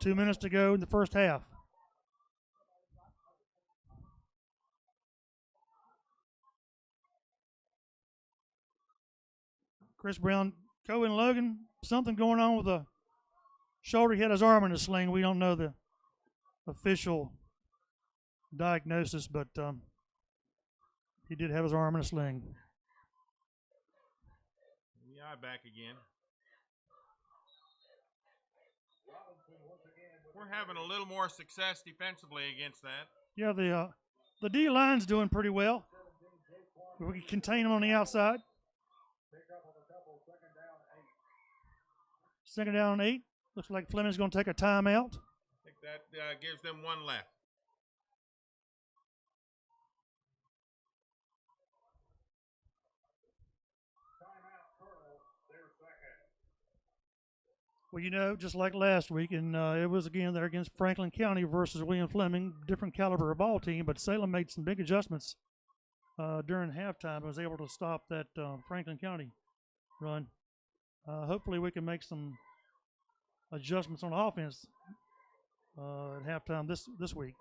Two minutes to go in the first half. Chris Brown, Cohen Logan, something going on with the shoulder. He had his arm in a sling. We don't know the official diagnosis, but he did have his arm in a sling. Yeah, back again. We're having a little more success defensively against that. Yeah, the D line's doing pretty well. We can contain them on the outside. Second down and 8. Looks like Fleming's going to take a timeout. I think that gives them one left. Well, just like last week, and it was again there against Franklin County versus William Fleming, different caliber of ball team, but Salem made some big adjustments during halftime and was able to stop that Franklin County run. Hopefully we can make some adjustments on offense at halftime this week.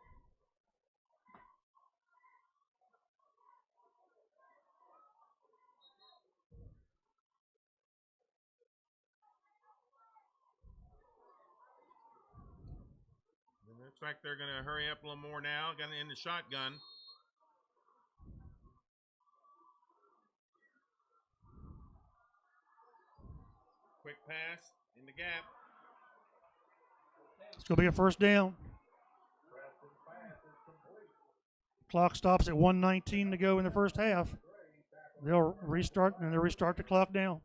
Looks like they're going to hurry up a little more now. Got in the shotgun. Quick pass in the gap. It's going to be a first down. Clock stops at 1:19 to go in the first half. They'll restart and they'll restart the clock now.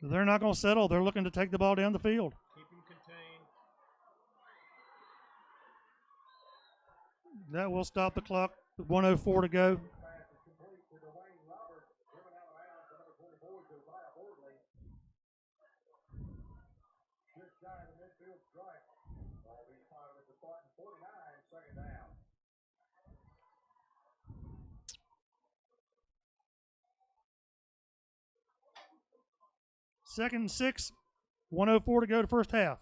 They're not going to settle. They're looking to take the ball down the field. Keep him contained. That will stop the clock. 1:04 to go. Second and 6, 1:04 to go to first half.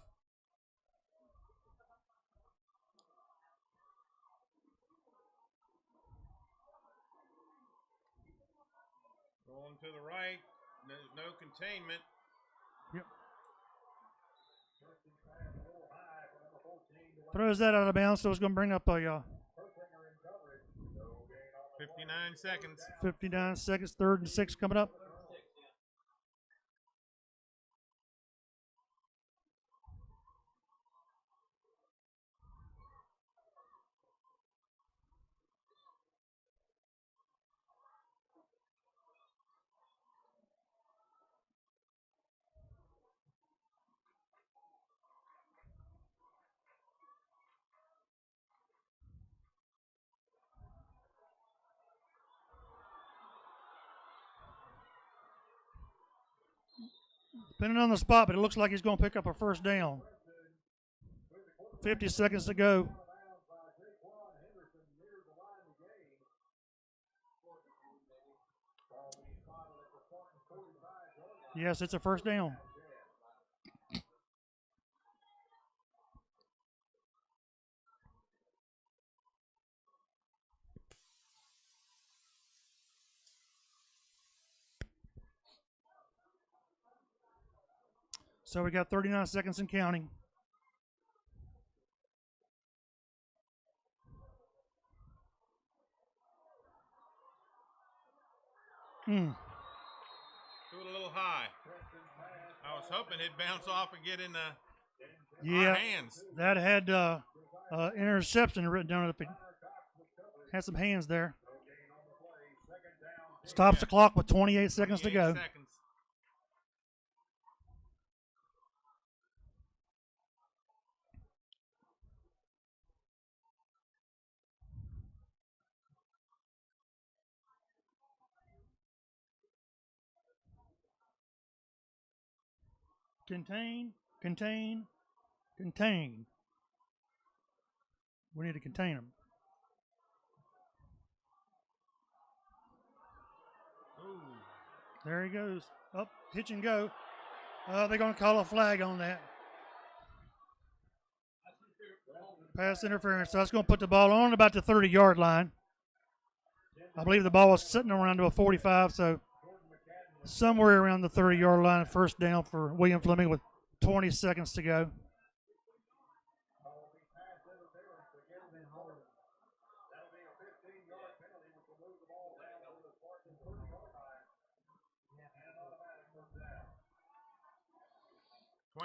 Going to the right. No containment. Yep. Throws that out of bounds, so it's going to bring up a 59 seconds. 59 seconds, 3rd and 6 coming up. Depending on the spot, but it looks like he's going to pick up a first down. 50 seconds to go. Yes, it's a first down. So we got 39 seconds and counting. Threw it a little high. I was hoping it'd bounce off and get in our hands. That had interception written down. Had some hands there. Stops the clock with 28 seconds to go. Seconds. Contain, contain, contain. We need to contain them. Ooh. There he goes. Up, pitch and go. They're going to call a flag on that. Pass interference. So that's going to put the ball on about the 30-yard line. I believe the ball was sitting around to a 45, so somewhere around the 30-yard line, first down for William Fleming with 20 seconds to go.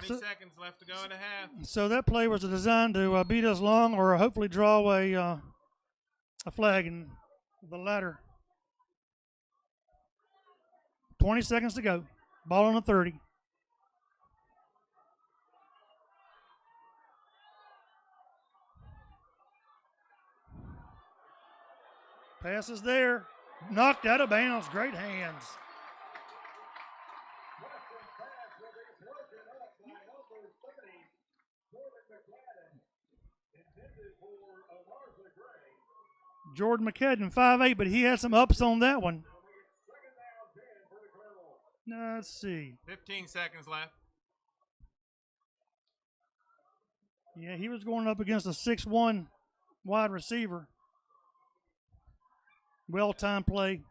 Seconds left to go in a half. So that play was designed to beat us long or hopefully draw a flag, and the latter. 20 seconds to go. Ball on the 30. Pass is there. Knocked out of bounds. Great hands. Jordan McCadden, 5'8", but he had some ups on that one. Now, let's see. 15 seconds left. Yeah, he was going up against a 6'1" wide receiver. Well-timed play.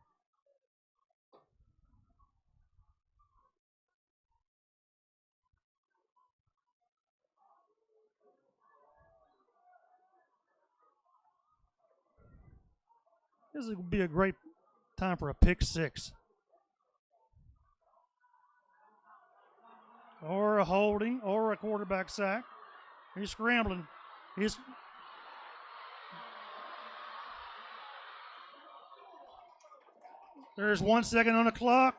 This would be a great time for a pick six. Or a holding, or a quarterback sack. He's scrambling. There's 1 second on the clock,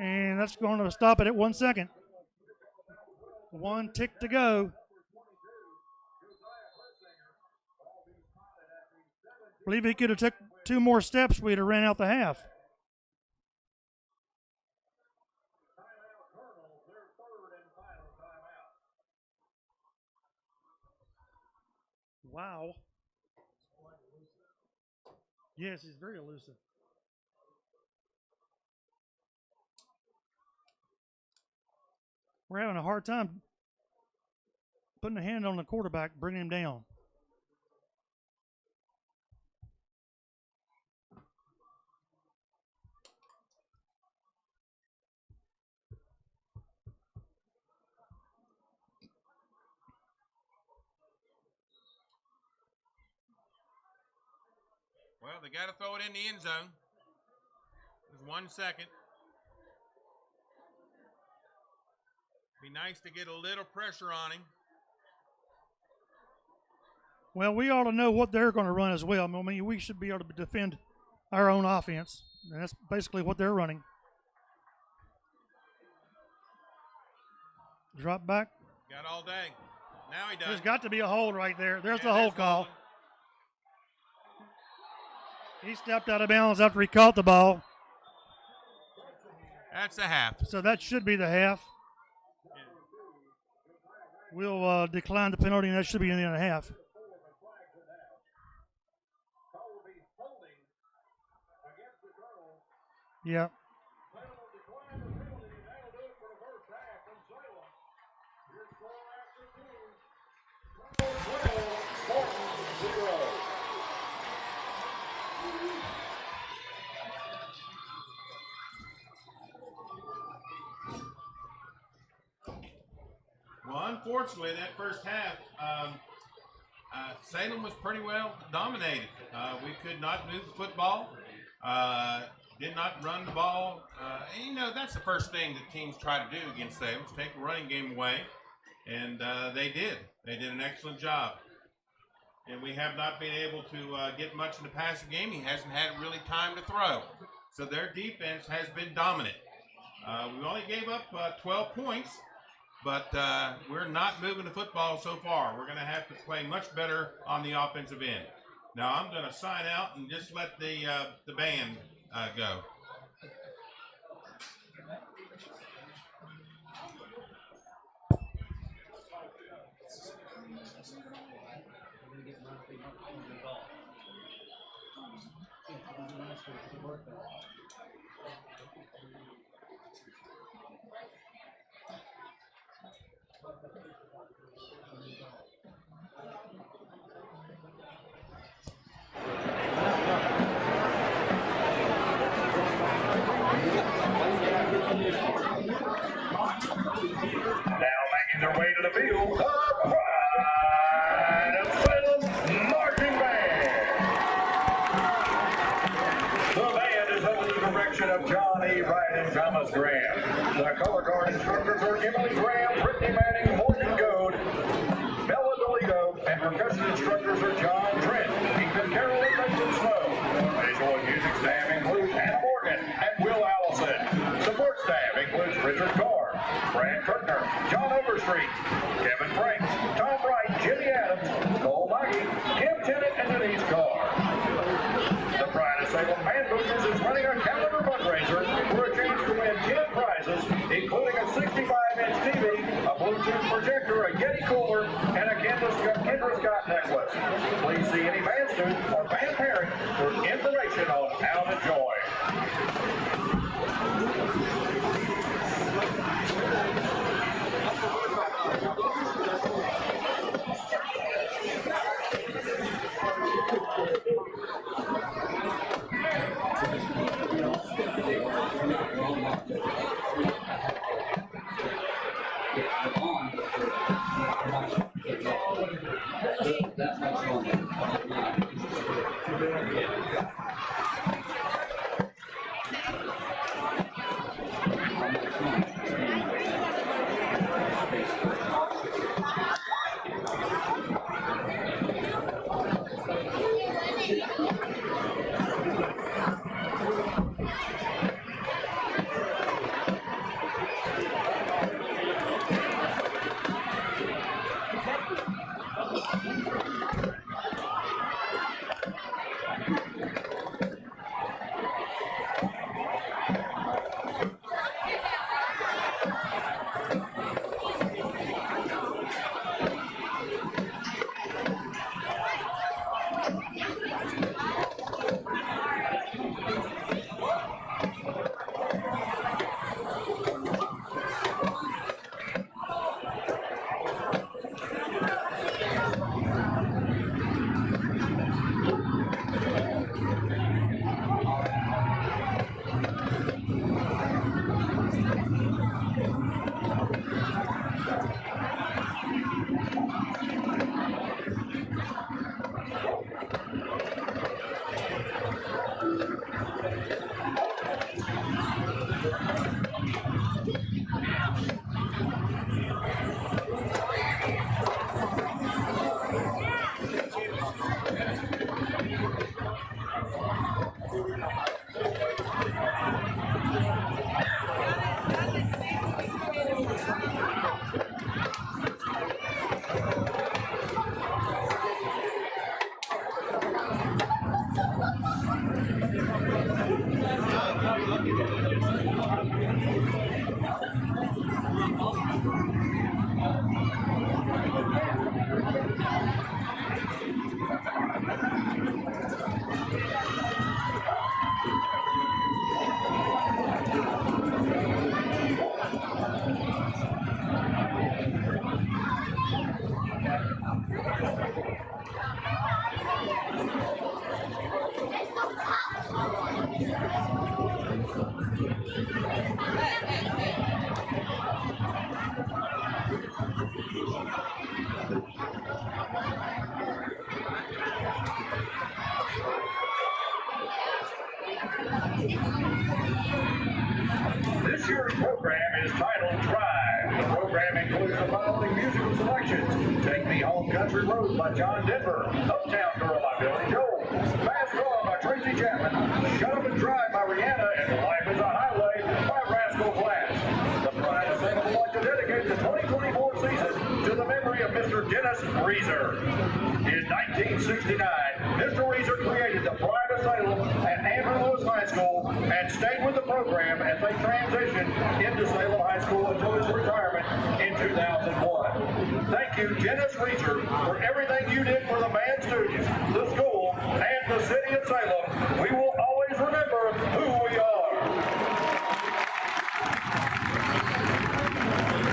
and that's going to stop it at 1 second. 1 tick to go. I believe he could have took 2 more steps. We'd have ran out the half. Wow. Yes, he's very elusive. We're having a hard time putting a hand on the quarterback, bringing him down. Well, they got to throw it in the end zone. There's 1 second. Be nice to get a little pressure on him. Well, we ought to know what they're going to run as well. I mean, we should be able to defend our own offense. And that's basically what they're running. Drop back. Got all day. Now he does. There's got to be a hold right there. There's the hold call. Holding. He stepped out of bounds after he caught the ball. That's a half. So that should be the half. We'll decline the penalty, and that should be in the end of the half. Yeah. Well, unfortunately, that first half, Salem was pretty well dominated. We could not move the football, did not run the ball. And, you know, that's the first thing that teams try to do against Salem, is take the running game away. And they did. They did an excellent job. And we have not been able to get much in the passing game. He hasn't had really time to throw. So their defense has been dominant. We only gave up 12 points. But we're not moving the football so far. We're going to have to play much better on the offensive end. Now I'm going to sign out and just let the band go. Now making their way to the field, the Pride of Salem Marching Band. The band is under the direction of John E. Wright and Thomas Graham. The color guard instructors are Emily Graham, Brittany Manning, Morgan Goad, Bella DeLito, and percussion instructors are John Trent, Ethan Carroll, and Mason Snow. Visual and music staff includes Anna Morgan and Will Allison. Support staff includes Richard Carr, Brad Kirkner, John Overstreet, Kevin Franks, Tom Wright, Jimmy Adams, Cole Maggie, Kim Tennant, and Denise Carr. The Pride of Salem Band Boosters is running a calendar fundraiser for a chance to win 10 prizes, including a 65-inch TV, a Bluetooth projector, a Yeti cooler, and a Kendra Scott necklace. Please see any band student or band parent for information on how to join. This year's program is titled Drive. The program includes the following musical selections: Take Me Home Country Road by John Denver, Uptown Girl by Billy Joel, Fast Car by Tracy Chapman, Shut Up and Drive by Rihanna, and Life is a Highway by Rascal Flatts. The Pride of Salem would like to dedicate the 2024 season to the memory of Mr. Dennis Reeser. In 1969, Mr. Reeser created the Pride of Salem at Andrew Lewis High School and stayed with the program as they transitioned into Salem High School until his retirement in 2001. Thank you, Dennis Reeser, for everything you did for the band students, the school, and the city of Salem. We will always remember who we are.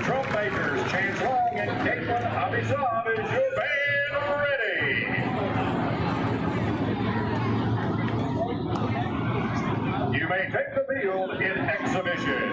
Drum majors Chance Long and Caitlin Abisab, is your band ready? You may take the field in exhibition.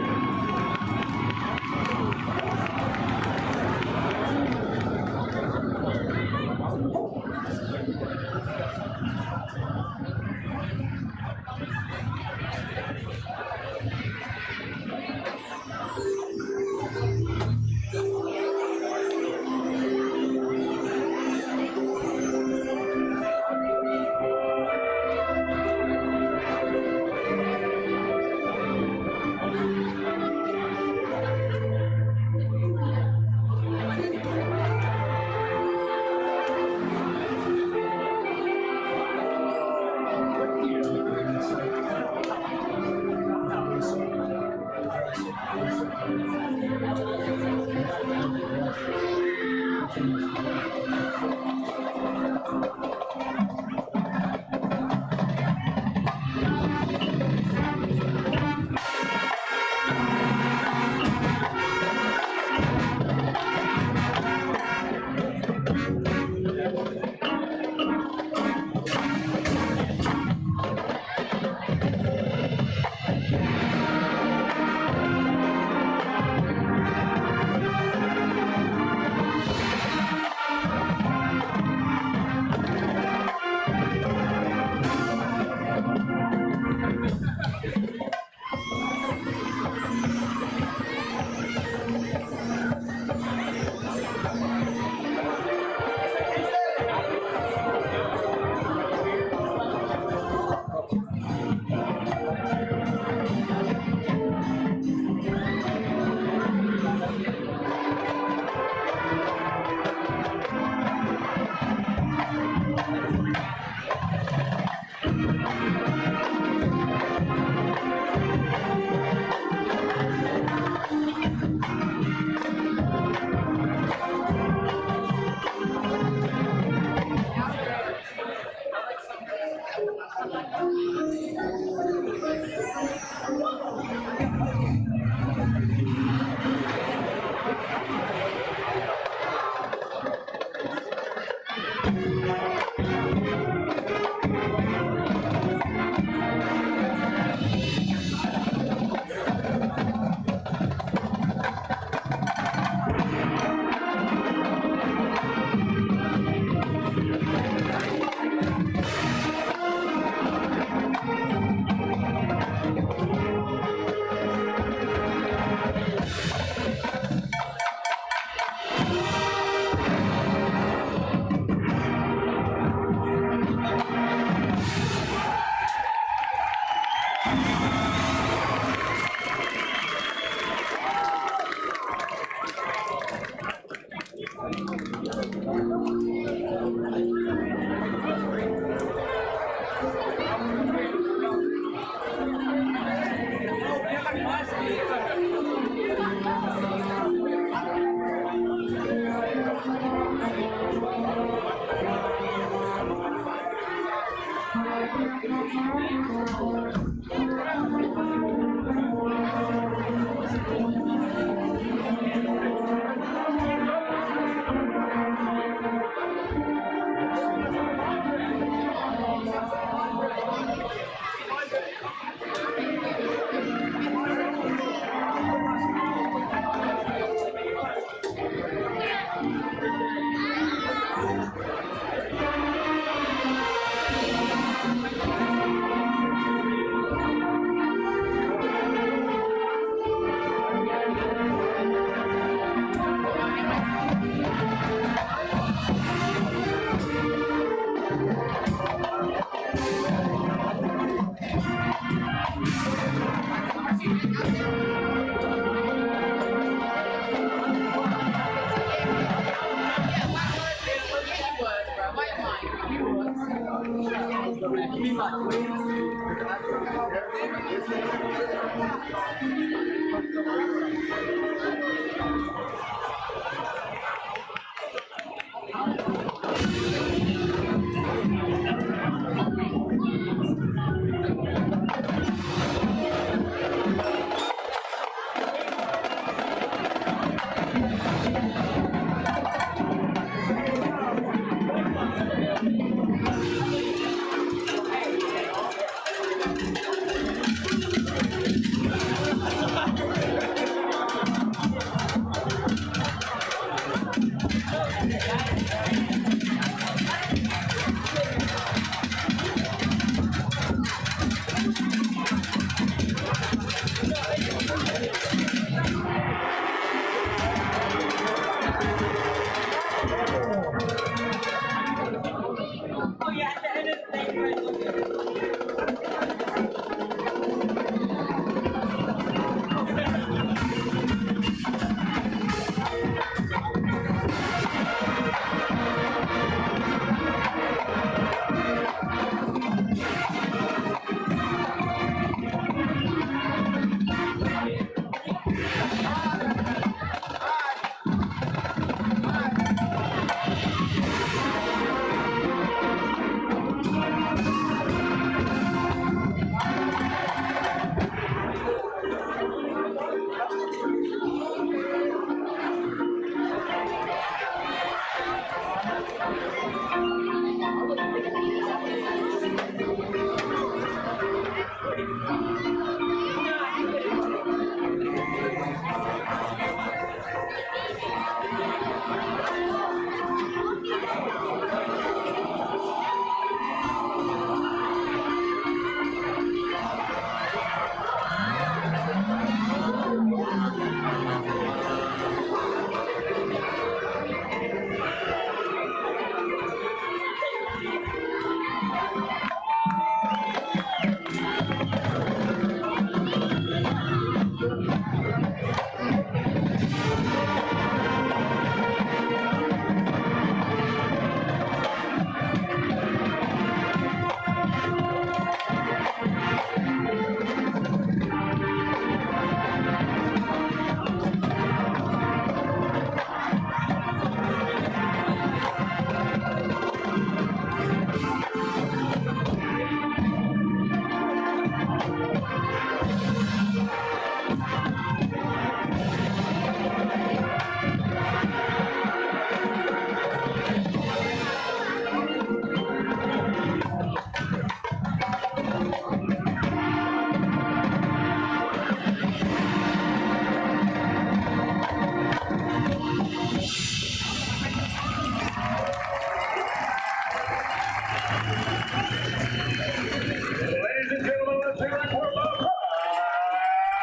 Ladies and gentlemen, let's hear it for the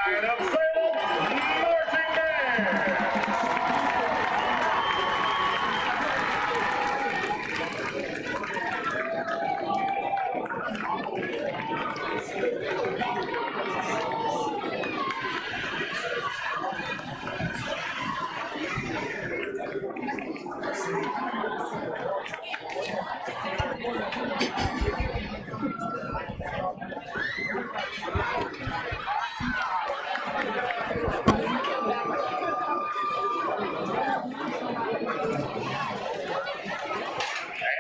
pride of Salem marching band.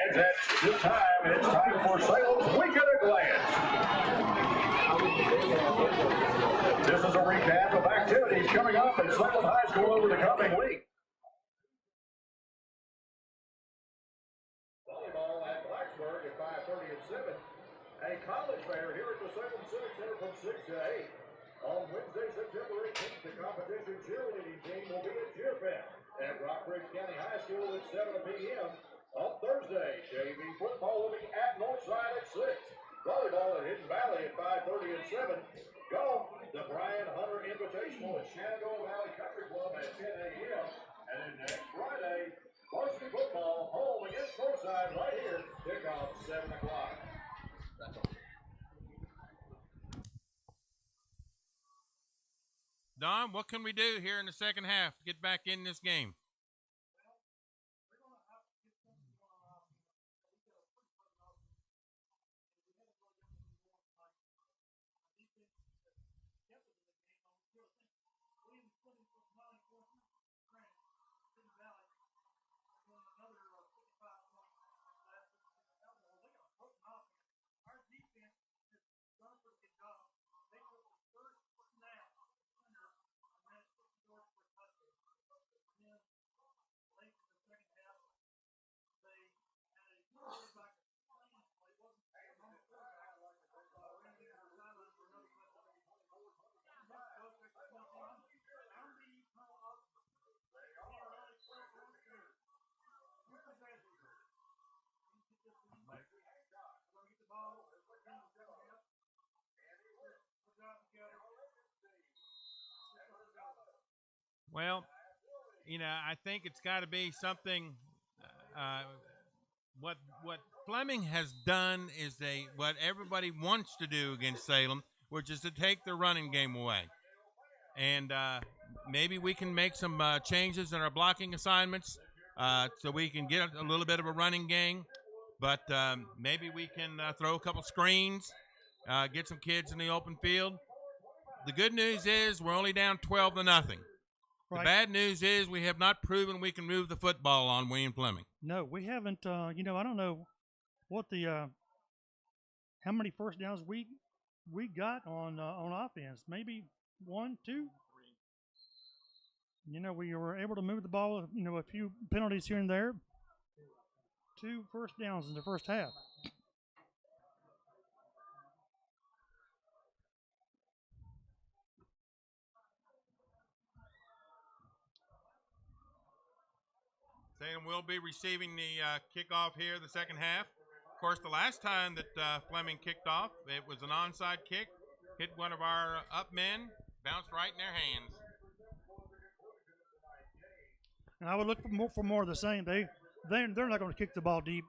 And at this time, it's time for Salem's Week at a Glance. This is a recap of activities coming up at Salem High School over the coming week. Volleyball at Blacksburg at 5:30 and 7. A college fair here at the Salem Civic Center from 6 to 8. On Wednesday, September 18th, the competition cheerleading team will be at Cheer Fest at Rockbridge County High School at 7 p.m. On Thursday, JV football will be at Northside at 6. Volleyball at Hidden Valley at 5:30 and 7. Golf, the Brian Hunter Invitational at Shenandoah Valley Country Club at 10 a.m. And then next Friday, varsity football home against Northside right here, kickoff 7 o'clock. Don, what can we do here in the second half to get back in this game? Well, I think it's got to be something. Uh, what Fleming has done is what everybody wants to do against Salem, which is to take the running game away, and maybe we can make some changes in our blocking assignments so we can get a little bit of a running game. But maybe we can throw a couple screens, get some kids in the open field. The good news is we're only down 12-0. Right. The bad news is we have not proven we can move the football on William Fleming. No, we haven't. I don't know what the how many first downs we got on offense. Maybe 1, 2. We were able to move the ball. A few penalties here and there. 2 first downs in the first half. Salem will be receiving the kickoff here, the second half. Of course, the last time that Fleming kicked off, it was an onside kick, hit one of our up men, bounced right in their hands. And I would look for more of the same. They're not going to kick the ball deep.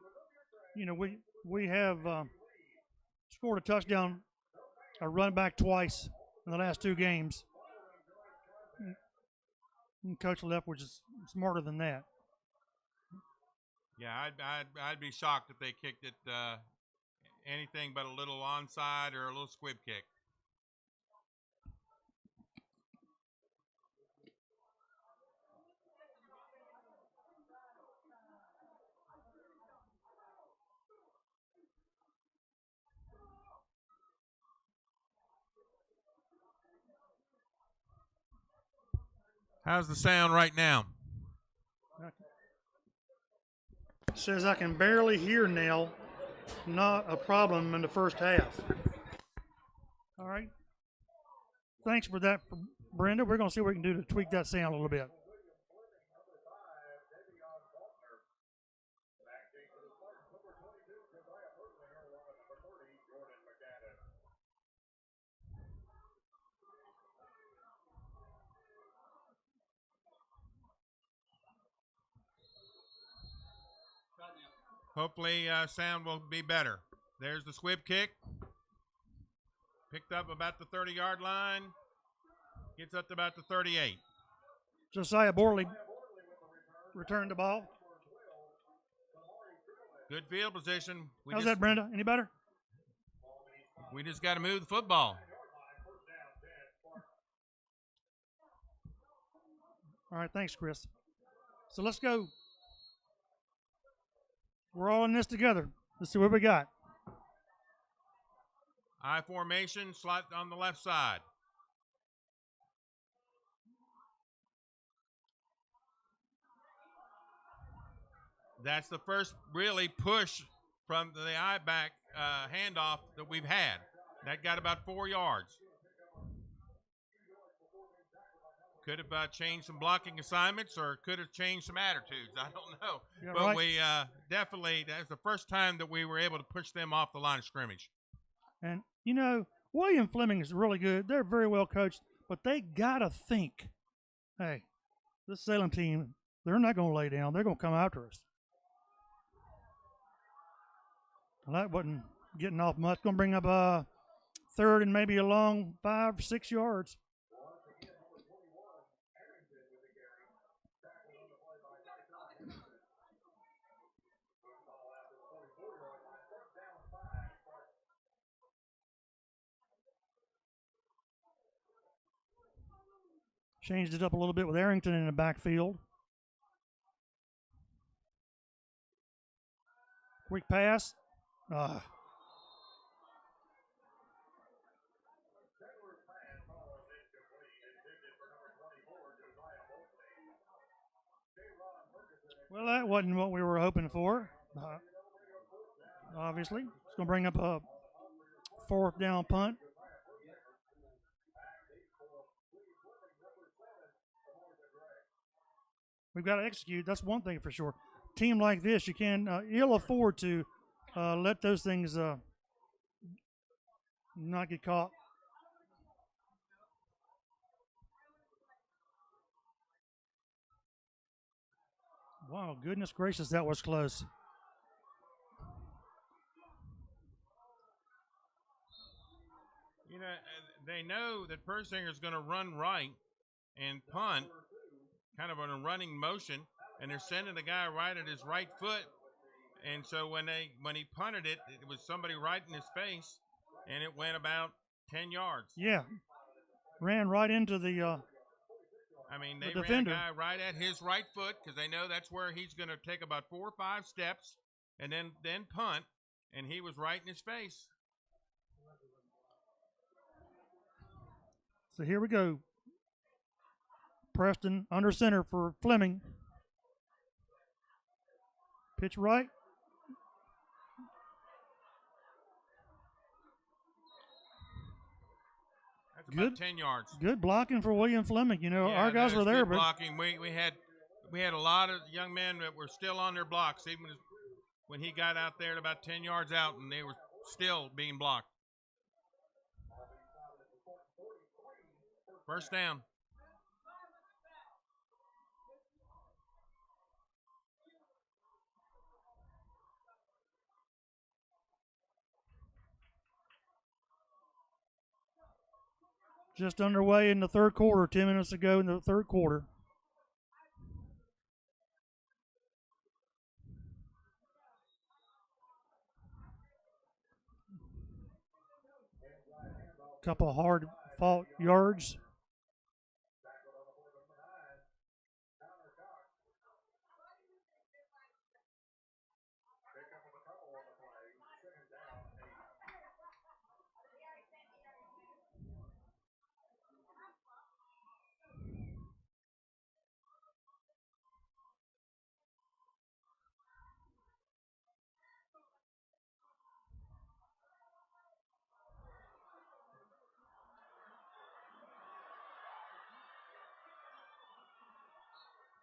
We have scored a touchdown, a run back twice in the last 2 games. And Coach Leftwich is smarter than that. Yeah, I'd be shocked if they kicked it anything but a little onside or a little squib kick. How's the sound right now? Says I can barely hear now. Not a problem in the first half. All right. Thanks for that, Brenda. We're going to see what we can do to tweak that sound a little bit. Hopefully, sound will be better. There's the squib kick. Picked up about the 30-yard line. Gets up to about the 38. Josiah Borley returned the ball. Good field position. How's that, Brenda? Any better? We just got to move the football. All right, thanks, Chris. So let's go. We're all in this together. Let's see what we got. I formation, slot on the left side. That's the first really push from the I back handoff that we've had. That got about 4 yards. Could have changed some blocking assignments or could have changed some attitudes. I don't know. Yeah, but right. we definitely, that's the first time that we were able to push them off the line of scrimmage. And, William Fleming is really good. They're very well coached, but they got to think, hey, this Salem team, they're not going to lay down. They're going to come after us. Well, that wasn't getting off much. Going to bring up 3rd and maybe a long 5 or 6 yards. Changed it up a little bit with Arrington in the backfield. Quick pass. Well, that wasn't what we were hoping for. Obviously, it's going to bring up a 4th down punt. We've got to execute. That's one thing for sure. Team like this, you can ill afford to let those things not get caught. Wow, goodness gracious, that was close. You know, they know that Persinger's going to run right and punt, kind of on a running motion, and they're sending the guy right at his right foot. And so when he punted it, it was somebody right in his face, and it went about 10 yards. Yeah, ran right into the they the ran defender. a guy right at his right foot because they know that's where he's going to take about 4 or 5 steps and then punt, and he was right in his face. So here we go. Preston under center for Fleming. Pitch right. That's about 10 yards. Good blocking for William Fleming. You know, our guys were there, but blocking. We had a lot of young men that were still on their blocks, even when he got out there at about 10 yards out, and they were still being blocked. First down. Just underway in the third quarter, 10 minutes ago in the third quarter. Couple hard fought yards.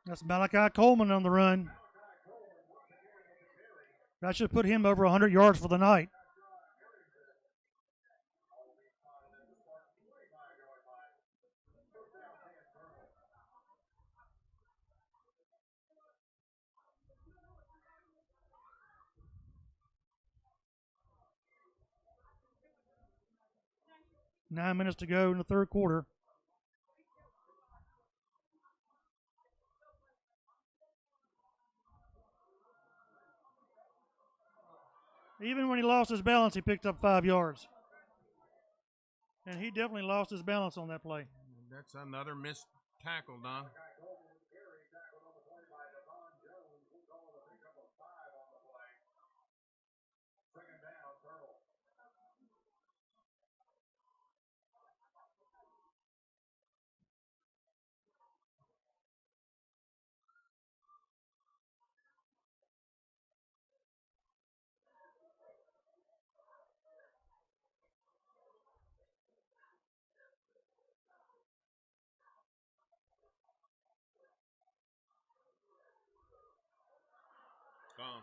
That's Malachi Coleman on the run. That should put him over 100 yards for the night. Nine minutes to go in the third quarter. Even when he lost his balance, he picked up 5 yards. And he definitely lost his balance on that play. That's another missed tackle, Don. Gone.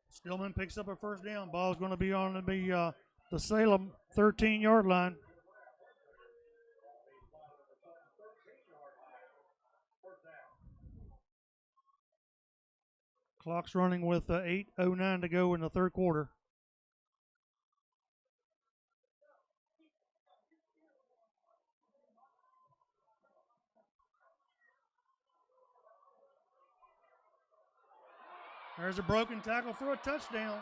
Stillman picks up a first down. Ball's going to be on the Salem 13-yard line. Clock's running with 8:09 to go in the third quarter. There's a broken tackle for a touchdown.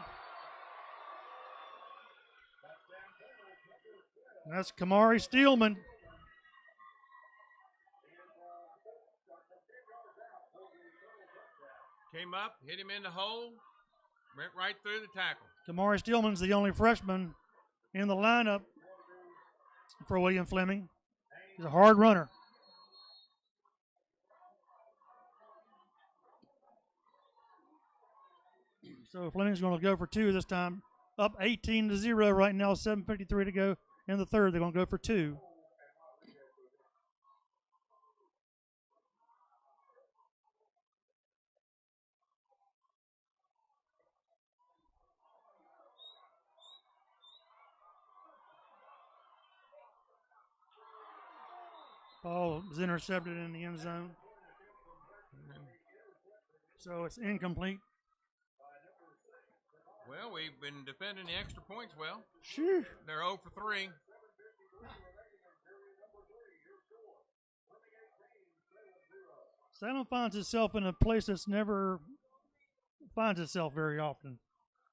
That's Kamari Steelman. Came up, hit him in the hole, went right through the tackle. Kamari Steelman's the only freshman in the lineup for William Fleming. He's a hard runner. So Fleming's going to go for two this time. Up 18-0 right now, 7:53 to go in the third. They're going to go for two. Ball was intercepted in the end zone. So it's incomplete. Well, we've been defending the extra points well. Shoo. They're 0 for 3. Salem finds itself in a place that's never finds itself very often.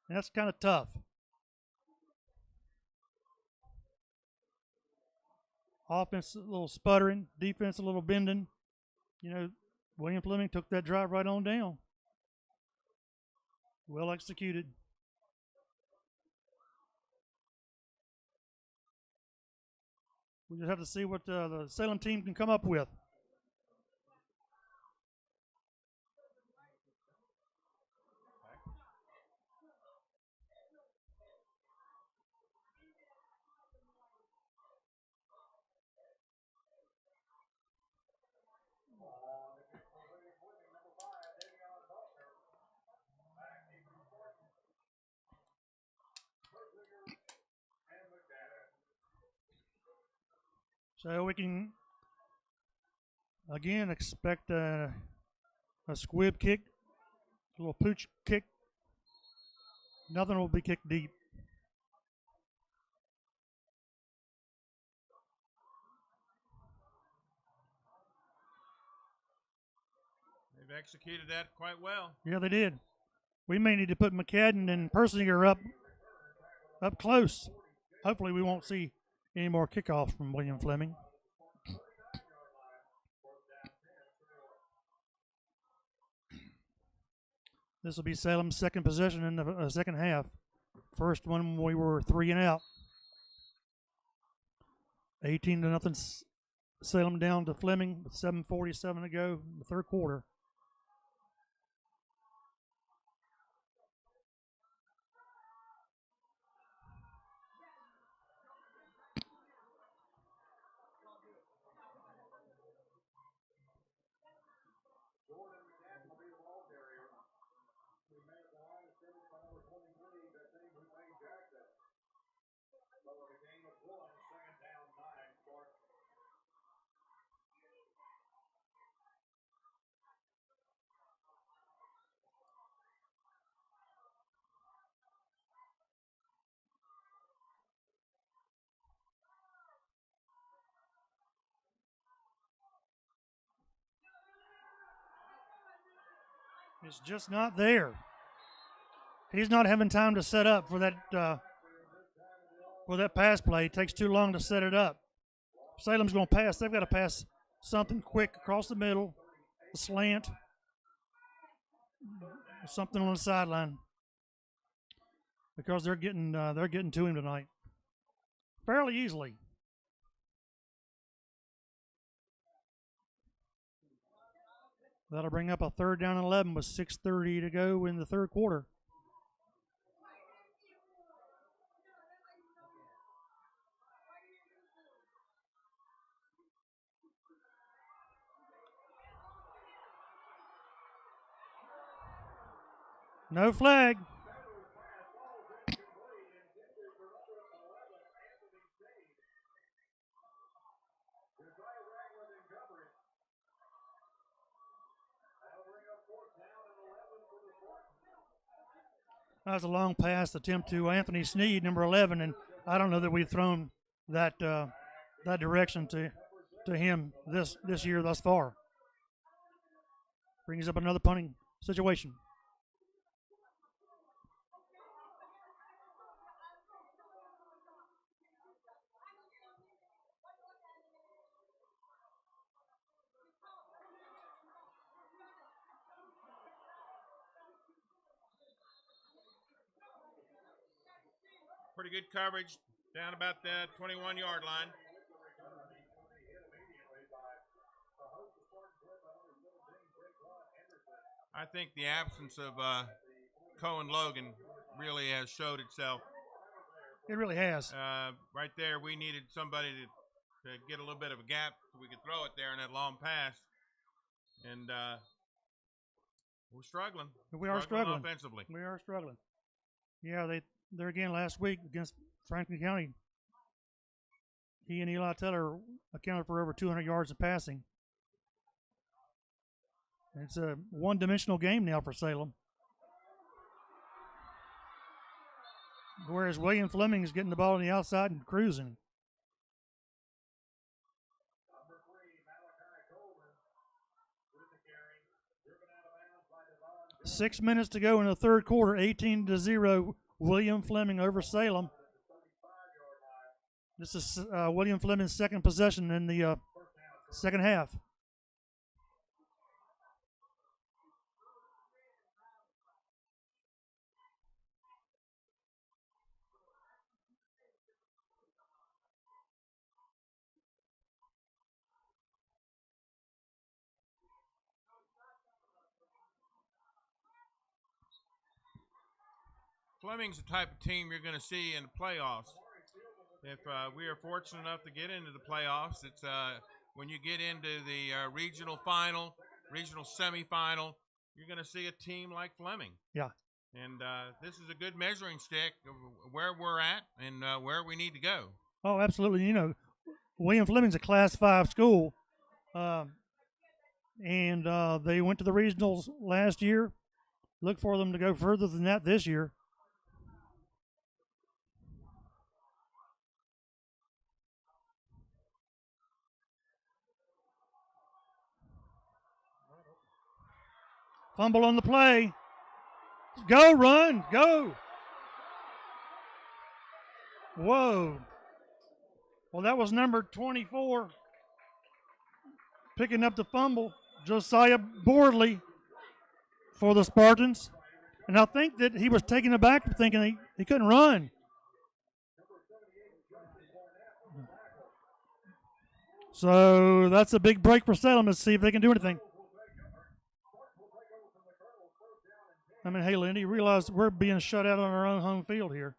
And that's kind of tough. Offense a little sputtering, defense a little bending. You know, William Fleming took that drive right on down. Well executed. We just have to see what the Salem team can come up with. So we can, again, expect a squib kick, a little pooch kick. Nothing will be kicked deep. They've executed that quite well. Yeah, they did. We may need to put McCadden and Persinger up close. Hopefully we won't see any more kickoffs from William Fleming. This will be Salem's second possession in the second half. First one we were 3 and out. 18-0 Salem down to Fleming with 7:47 to go in the third quarter. It's just not there. He's not having time to set up for that pass play. It takes too long to set it up. Salem's going to pass. They've got to pass something quick across the middle, a slant, something on the sideline, because they're getting to him tonight fairly easily. That'll bring up a 3rd down and 11 with 6:30 to go in the third quarter. No flag. That was a long pass attempt to Anthony Sneed, number 11, and I don't know that we've thrown that direction to him this year thus far. Brings up another punting situation. pretty good coverage down about the 21-yard line. I think the absence of Cohen Logan really has showed itself. It really has. Right there, we needed somebody to get a little bit of a gap so we could throw it there in that long pass. And we're struggling. We are struggling offensively. We are struggling. Yeah, they're again last week against Franklin County. He and Eli Teller accounted for over 200 yards of passing. It's a one-dimensional game now for Salem. Whereas William Fleming is getting the ball on the outside and cruising. 6 minutes to go in the third quarter, 18-0. William Fleming over Salem. This is William Fleming's second possession in the second half. Fleming's the type of team you're going to see in the playoffs. If we are fortunate enough to get into the playoffs, it's when you get into the regional final, regional semifinal, you're going to see a team like Fleming. Yeah. And this is a good measuring stick of where we're at and where we need to go. Oh, absolutely. You know, William Fleming's a Class 5 school, and they went to the regionals last year. Look for them to go further than that this year. Fumble on the play. Go, run, go. Whoa. Well, that was number 24 picking up the fumble, Josiah Boardley for the Spartans. And I think that he was taken aback thinking he couldn't run. So that's a big break for Salem. Let's see if they can do anything. I mean, hey, Lindy, you realize we're being shut out on our own home field here.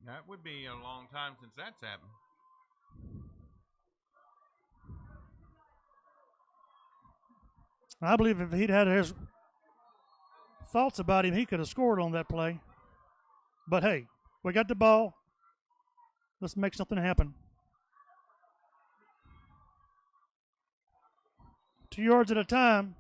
That would be a long time since that's happened. I believe if he'd had his thoughts about him, he could have scored on that play. But, hey, we got the ball. Let's make something happen. 2 yards at a time.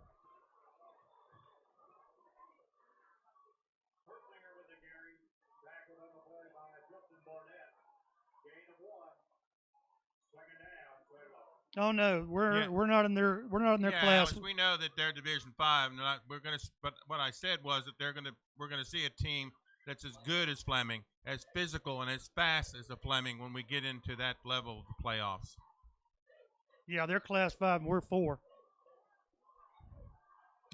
Oh no, we're not in their class. Alice, we know that they're Division 5. But what I said was that we're gonna see a team that's as good as Fleming, as physical and as fast as the Fleming when we get into that level of the playoffs. Yeah, they're Class 5 and we're 4.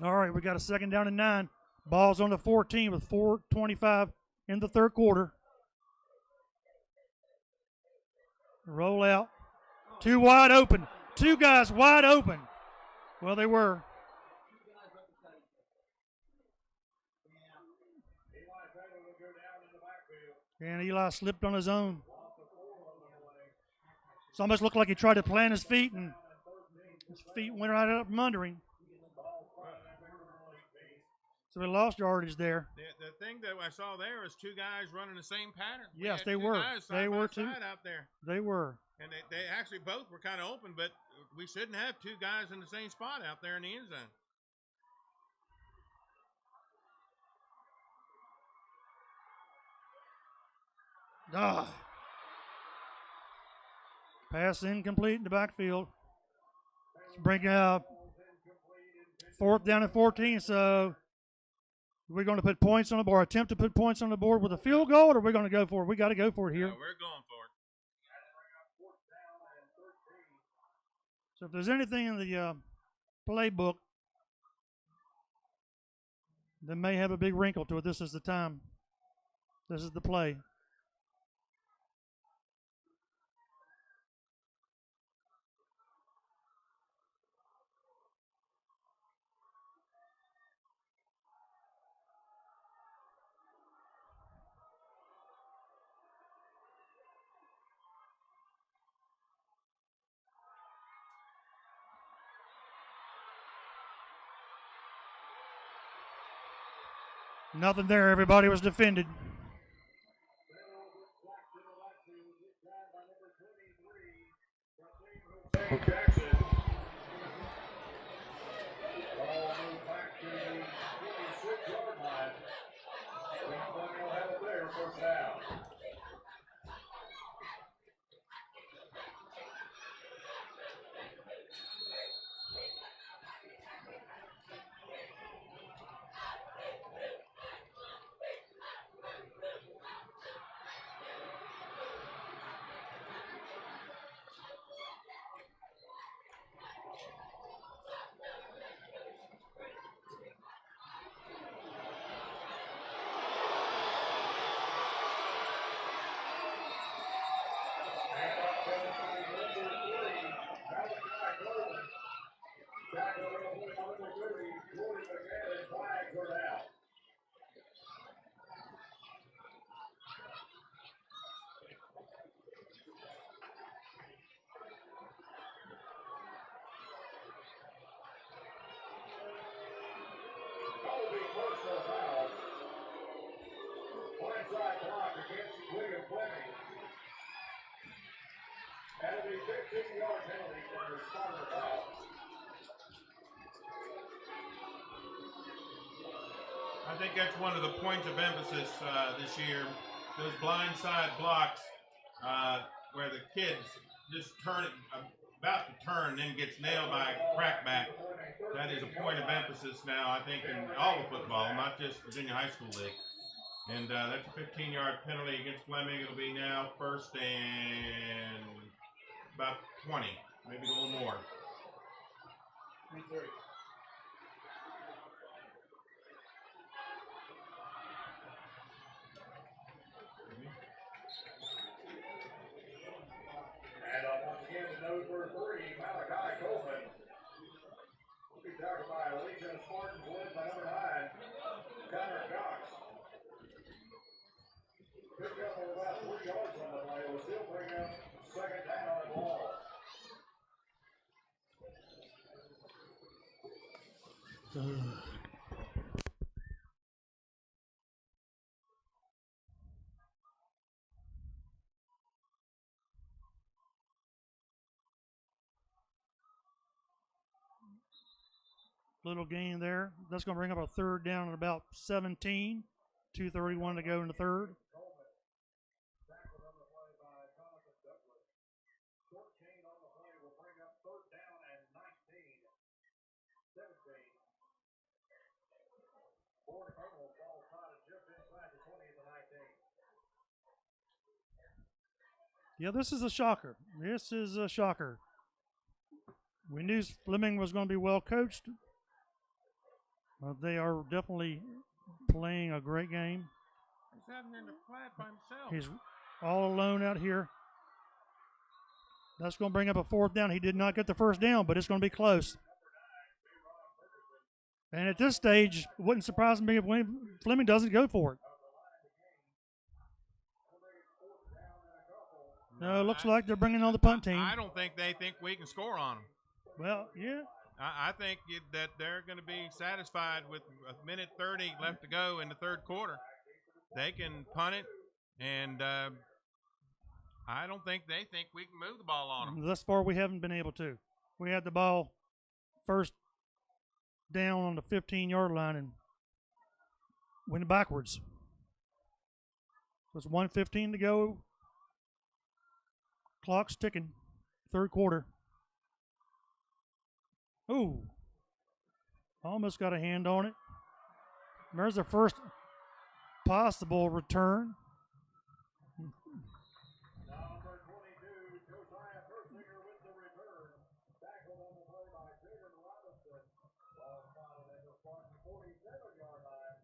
All right, we got a second down and 9. Ball's on the 14 with 4:25 in the third quarter. Roll out. Two wide open. Two guys wide open. Well, they were. And Eli slipped on his own. It almost looked like he tried to plant his feet, and his feet went right up from under him. So we lost yardage there. The thing that I saw there is two guys running the same pattern. Yes, they were. They were too. Out there. They were. And they actually both were kind of open, but we shouldn't have two guys in the same spot out there in the end zone. Pass incomplete in the backfield. Bring out fourth down and 14. So we're going to put points on the board, attempt to put points on the board with a field goal, or we're going to go for it? We got to go for it here. Yeah, we're going for it. So if there's anything in the playbook that may have a big wrinkle to it, this is the time. This is the play. Nothing there. Everybody was defended. Jackson. Ball moved back to the 26-yard line. Fleming will have it there, first down. Personal foul. Blindside block against William Fleming. And it'll be 15-yard penalty for the start of the foul. I think that's one of the points of emphasis this year. Those blindside blocks where the kids just turn it, about to turn, then gets nailed by a crackback. That is a point of emphasis now, I think, in all of football, not just Virginia High School League. And that's a 15-yard penalty against Fleming. It'll be now first and about 20, maybe a little more. And once again, the number 3, Malachi Coleman. We'll be talking by Legion of Spartans led by number 9, Connor Cox. Picked up about 3 yards on the play. Will still bring up second down and long. Little gain there. That's going to bring up a third down at about 17. 2:31 to go in the third. Tackled on the play by Jonathan Douglas. Short chain on the play will bring up third down and 19. 17. Ford Cardinals ball spotted just inside the 20 of the 19. Yeah, this is a shocker. This is a shocker. We knew Fleming was going to be well coached. They are definitely playing a great game. He's having in the flat by himself. He's all alone out here. That's going to bring up a fourth down. He did not get the first down, but it's going to be close. And at this stage, it wouldn't surprise me if Fleming doesn't go for it. No, it looks like they're bringing on the punt team. I don't think they think we can score on them. Well, yeah. I think that they're going to be satisfied with a minute 30 left to go in the third quarter. They can punt it, and I don't think they think we can move the ball on them. Thus far, we haven't been able to. We had the ball first down on the 15-yard line and went backwards. There's 1:15 to go. Clock's ticking. Third quarter. Ooh. Almost got a hand on it. There's the first possible return. Number 22, Josiah Persinger with the return. Tackled on the play by Jaden Robinson. Ball spotted at the Spartan 47-yard line.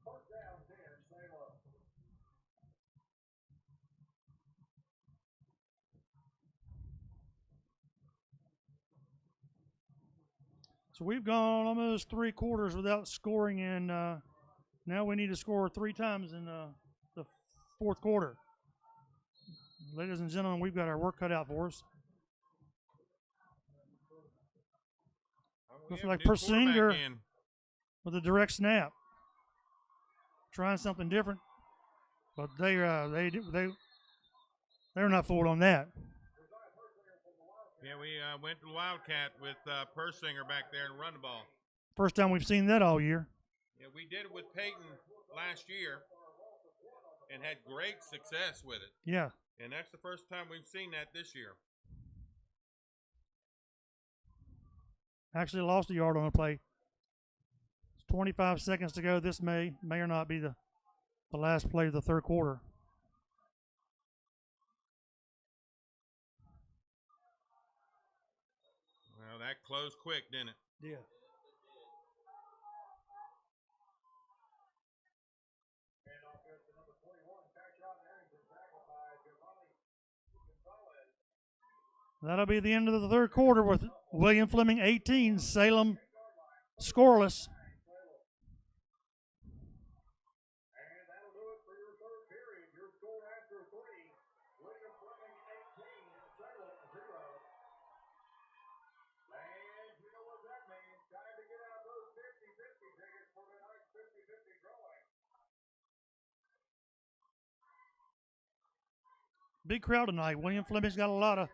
First down 10, Salem. So we've gone almost 3 quarters without scoring, and now we need to score 3 times in the fourth quarter. Ladies and gentlemen, we've got our work cut out for us. Looks like Persinger with a direct snap. trying something different, but they're not fooled on that. Yeah, we went to Wildcat with Persinger back there to run the ball. First time we've seen that all year. Yeah, we did it with Peyton last year and had great success with it. Yeah. And that's the first time we've seen that this year. Actually lost a yard on the play. It's 25 seconds to go. This may or not be the last play of the third quarter. Well, that closed quick, didn't it? Yeah. That'll be the end of the third quarter with William Fleming 18, Salem scoreless. And that'll do it for your third period. Your score after 3, William Fleming 18, Salem 0. And you know what that means. Time to get out those 50-50 tickets for tonight's 50-50 drawing. Big crowd tonight. William Fleming's got a lot of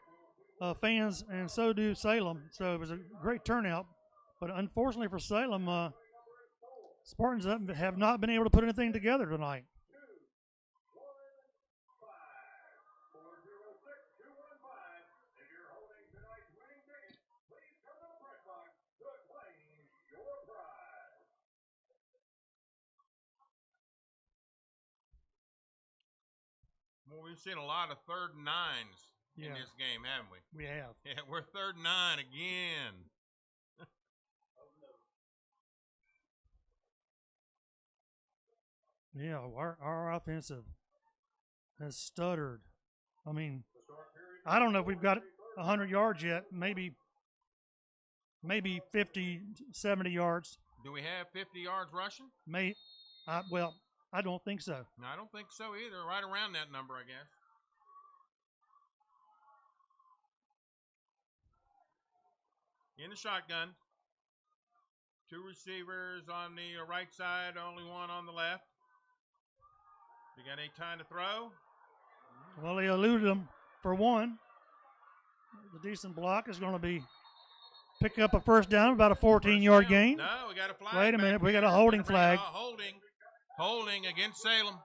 fans, and so do Salem. So it was a great turnout. But unfortunately for Salem, Spartans have not been able to put anything together tonight. 215-406-215. If you're holding tonight's winning ticket, please come to the press box to claim your prize. Well, we've seen a lot of 3rd and 9s in this game, haven't we? We have. Yeah, we're 3rd and 9 again. Yeah, our offensive has stuttered. I mean, I don't know if we've got 100 yards yet. Maybe 50, 70 yards. Do we have 50 yards rushing? Well, I don't think so. No, I don't think so either. Right around that number, I guess. In the shotgun. 2 receivers on the right side, only one on the left. You got any time to throw? Well, he eluded him for one. The decent block is going to be pick up a first down, about a 14-yard gain. No, we got a flag. Wait a minute, we got a holding flag. Holding against Salem.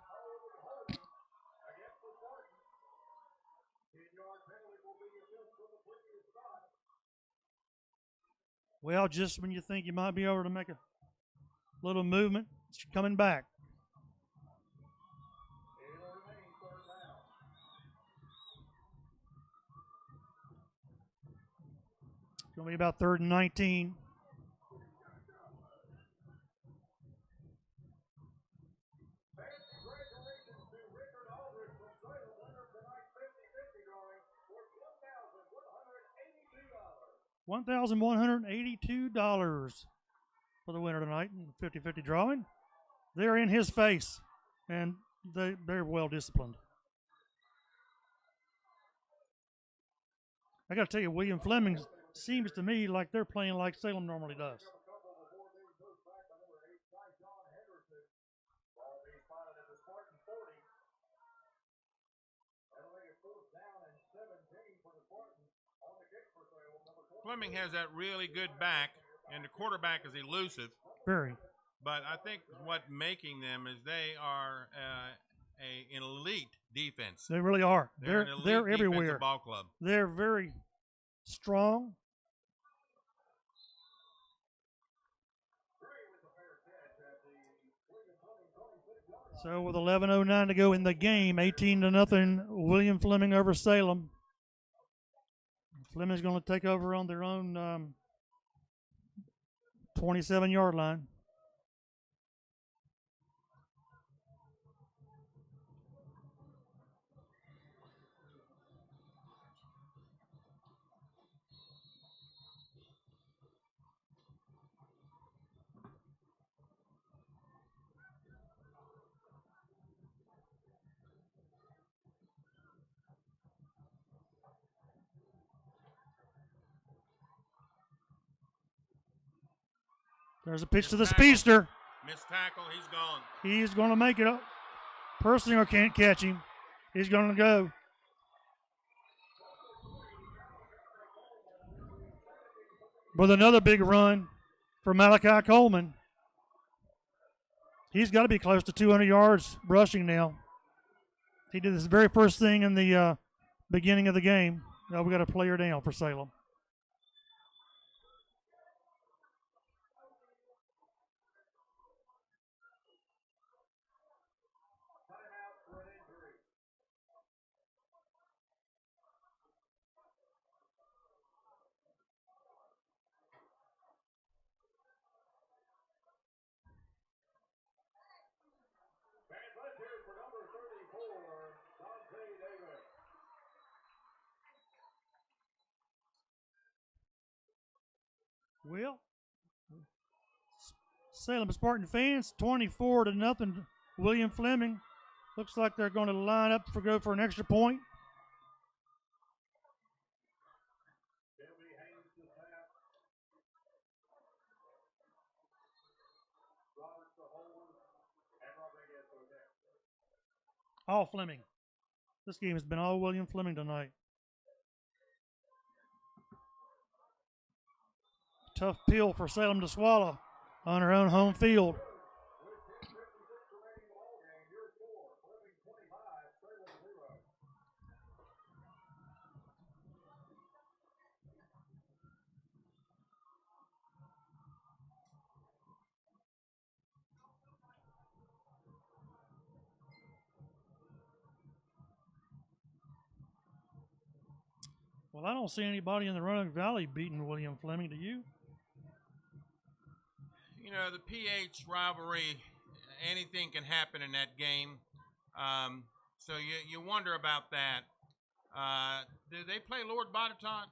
Well, just when you think you might be able to make a little movement, it's coming back. It's going to be about 3rd and 19. $1,182 for the winner tonight in the 50-50 drawing. They're in his face, and they're well disciplined. I got to tell you, William Fleming seems to me like they're playing like Salem normally does. Fleming has that really good back, and the quarterback is elusive. Very. But I think what making them is they are an elite defense. They really are. They're everywhere. Ball club. They're very strong. So with 11:09 to go in the game, 18-0, William Fleming over Salem. Fleming's going to take over on their own 27-yard line. There's a pitch to the speedster. Missed tackle. He's gone. He's going to make it up. Persinger can't catch him. He's going to go. With another big run for Malachi Coleman. He's got to be close to 200 yards rushing now. He did this very first thing in the beginning of the game. Now we got a player down for Salem. Well, Salem Spartan fans, 24-0. William Fleming. Looks like they're going to line up for go for an extra point. All Fleming. This game has been all William Fleming tonight. Tough pill for Salem to swallow on her own home field. Well, I don't see anybody in the Roanoke Valley beating William Fleming. Do you? You know, the PH rivalry, anything can happen in that game. So you wonder about that. Do they play Lord Botetourt?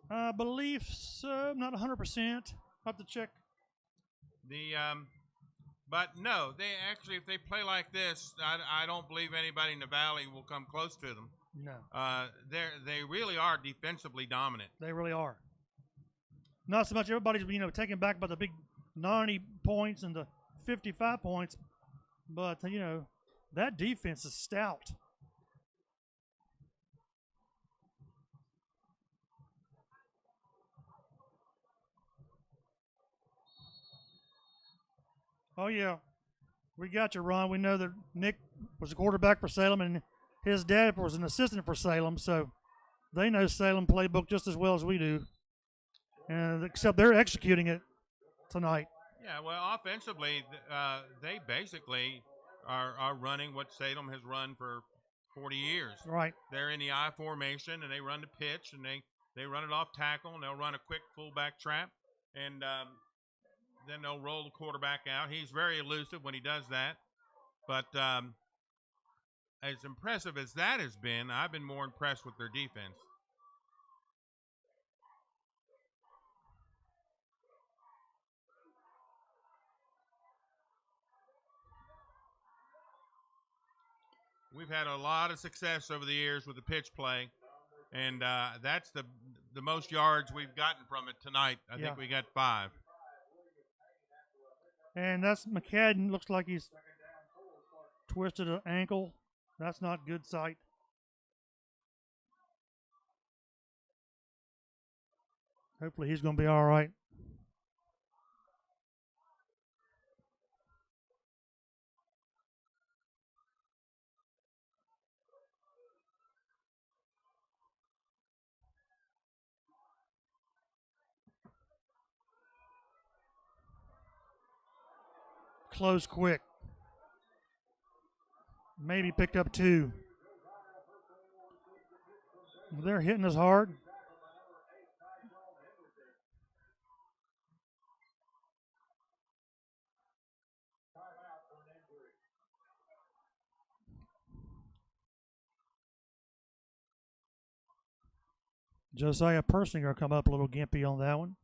I believe so. Not 100%. I'll have to check. But no, they actually, if they play like this, I don't believe anybody in the Valley will come close to them. No. They really are defensively dominant. They really are. Not so much everybody's, taken back by the big 90 points and the 55 points, but, that defense is stout. Oh, yeah. We got you, Ron. We know that Nick was a quarterback for Salem, and his dad was an assistant for Salem, so they know Salem playbook just as well as we do. And except they're executing it tonight. Yeah, well, offensively, they basically are running what Salem has run for 40 years. Right. They're in the I formation, and they run the pitch, and they run it off tackle, and they'll run a quick fullback trap, and then they'll roll the quarterback out. He's very elusive when he does that. But as impressive as that has been, I've been more impressed with their defense. We've had a lot of success over the years with the pitch play, and that's the most yards we've gotten from it tonight. I think we got 5. And that's McCadden. Looks like he's twisted an ankle. That's not good sight. Hopefully he's going to be all right. Close quick. Maybe picked up 2. They're hitting us hard. Josiah Persinger come up a little gimpy on that one.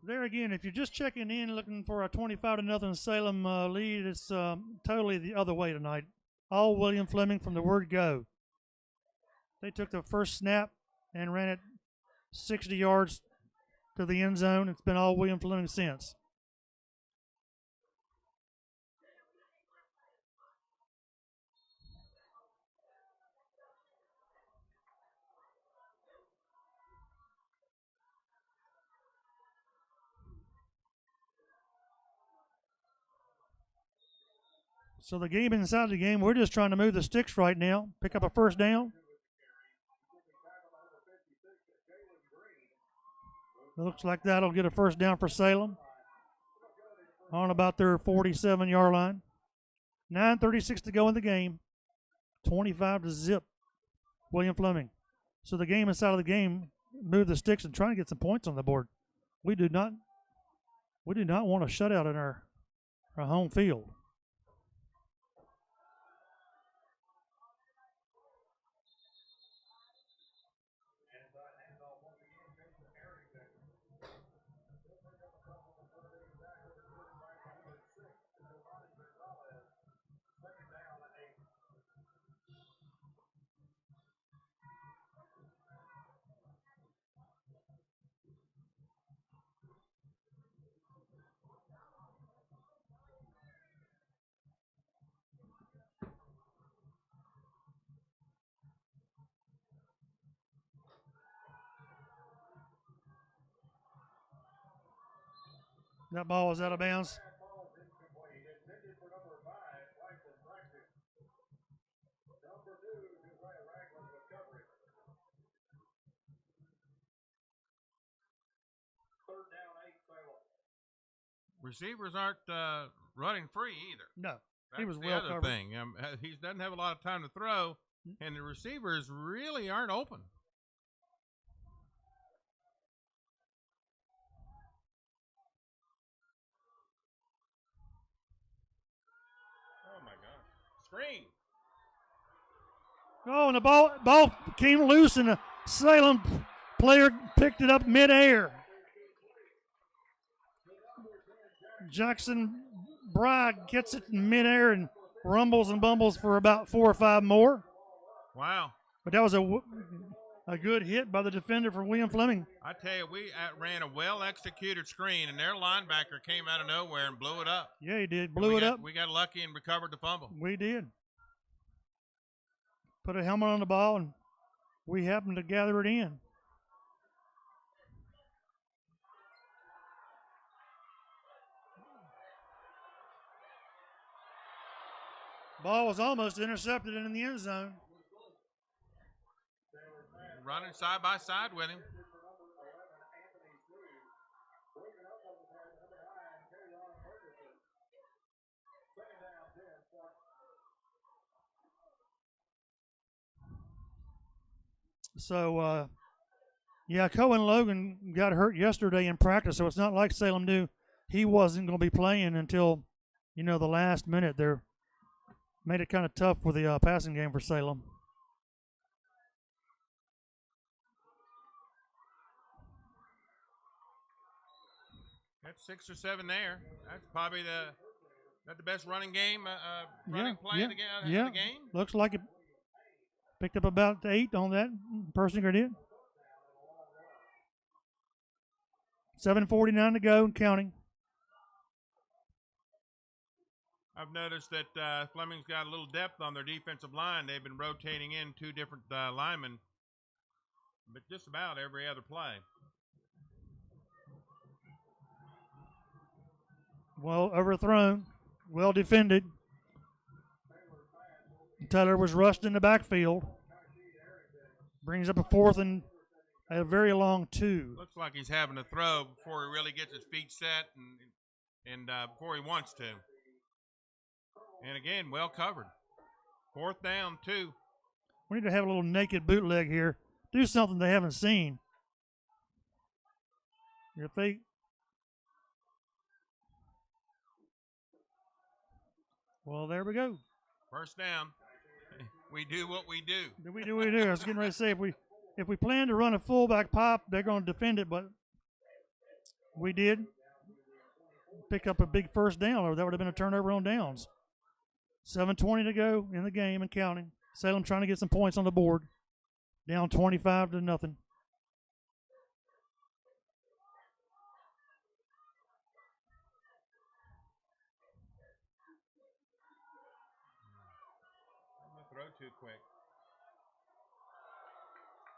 There again, if you're just checking in looking for a 25-0 Salem lead, it's totally the other way tonight. All William Fleming from the word go. They took the first snap and ran it 60 yards to the end zone. It's been all William Fleming since. So the game inside the game, we're just trying to move the sticks right now, pick up a first down. It looks like that'll get a first down for Salem on about their 47-yard line. 9:36 to go in the game. 25-0, William Fleming. So the game inside of the game, move the sticks and try to get some points on the board. We do not want a shutout in our home field. That ball was out of bounds. Receivers aren't running free either. No, That's he was the well other covered. thing. He doesn't have a lot of time to throw, and the receivers really aren't open. Oh my gosh! Screen. Oh, and the ball came loose, and the Salem player picked it up midair. Jackson Bragg gets it in midair and rumbles and bumbles for about 4 or 5 more. Wow. But that was a good hit by the defender for William Fleming. I tell you, we ran a well-executed screen, and their linebacker came out of nowhere and blew it up. Yeah, he did. Blew it up. We got lucky and recovered the fumble. We did. Put a helmet on the ball, and we happened to gather it in. Ball was almost intercepted in the end zone. Running side by side with him. So, yeah, Cohen Logan got hurt yesterday in practice, so it's not like Salem knew he wasn't going to be playing until, the last minute. They made it kind of tough with the passing game for Salem. That's 6 or 7 there. That's probably the best running game, running play of the game. Looks like it picked up about 8 on that. Persinger did. 7:49 to go and counting. I've noticed that Fleming's got a little depth on their defensive line. They've been rotating in 2 different linemen, but just about every other play. Well overthrown, well defended. Taylor was rushed in the backfield. Brings up a 4th and a very long 2. Looks like he's having to throw before he really gets his feet set and before he wants to. And again, well covered. 4th down, 2. We need to have a little naked bootleg here. Do something they haven't seen. If they Well, there we go. First down. We do what we do. We do what we do. I was getting ready to say, if we plan to run a fullback pop, they're going to defend it, but We did pick up a big first down, or that would have been a turnover on downs. 7:20 to go in the game and counting. Salem trying to get some points on the board. Down 25-0. Throw too quick.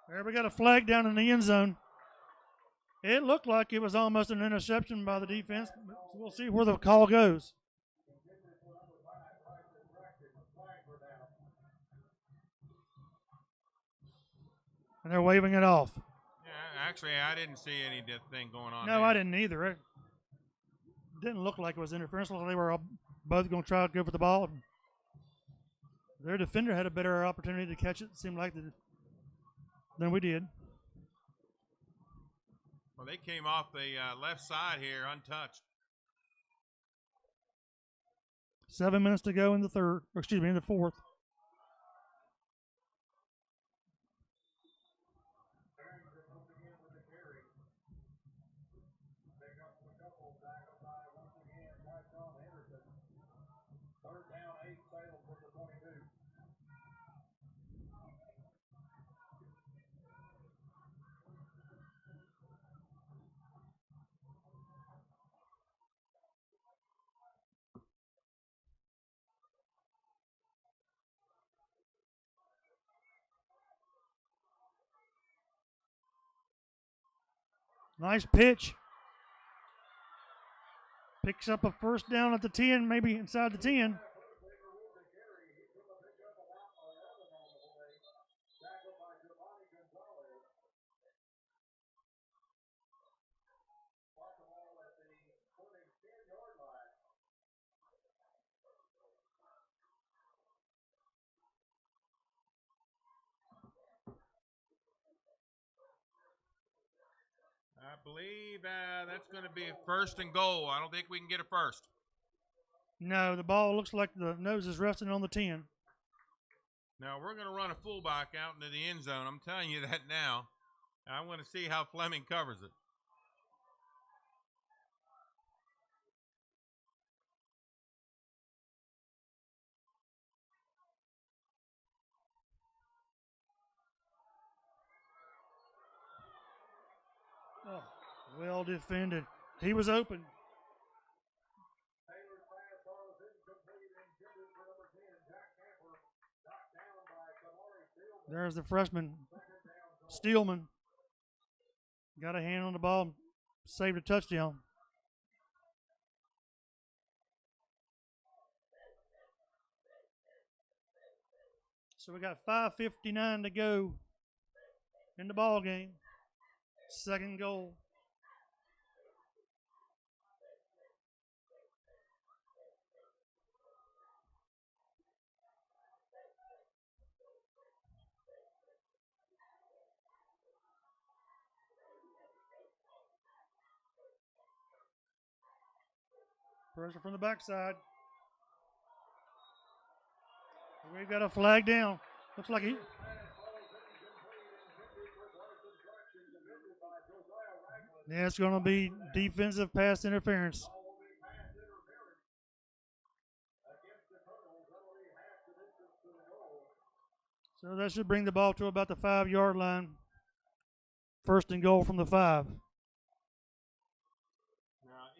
There we got a flag down in the end zone. It looked like it was almost an interception by the defense. But we'll see where the call goes. And they're waving it off. Yeah, actually, I didn't see anything going on. No, there. I didn't either. It didn't look like it was interference. Like they were both going to try to go for the ball. Their defender had a better opportunity to catch it. It seemed like than we did. Well, they came off the left side here untouched. 7 minutes to go in the fourth. Nice pitch. Picks up a first down at the 10, maybe inside the 10. I believe that's going to be a first and goal. I don't think we can get a first. No, the ball looks like the nose is resting on the 10. Now, we're going to run a fullback out into the end zone. I'm telling you that now. I want to see how Fleming covers it. Oh, well defended. He was open. There's the freshman, Steelman. Got a hand on the ball, saved a touchdown. So we got 5:59 to go in the ball game. Second goal. Pressure from the backside. We've got a flag down. Looks like he. Yeah, it's going to be defensive pass interference. So that should bring the ball to about the 5-yard line. First and goal from the 5. Now,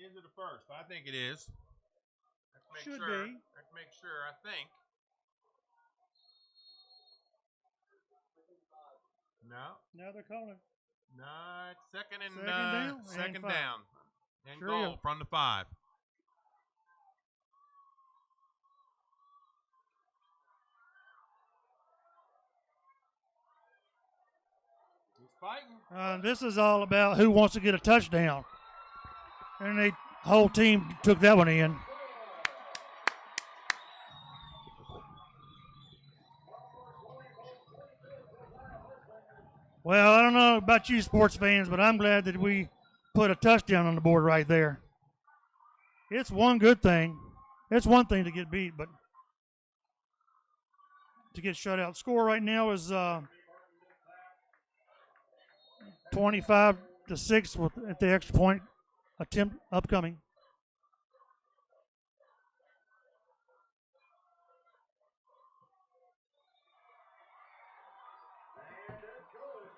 is it a first? I think it is. Should be. Let's make sure. I think. No. Now they're calling. No, it's second and down. second And down. And Sure goal is. from the 5. He's fighting. This is all about who wants to get a touchdown. And the whole team took that one in. Well, I don't know about you sports fans, but I'm glad that we put a touchdown on the board right there. It's one good thing. It's one thing to get beat, but to get shut out. Score right now is 25-6 at the extra point attempt upcoming. And it's good.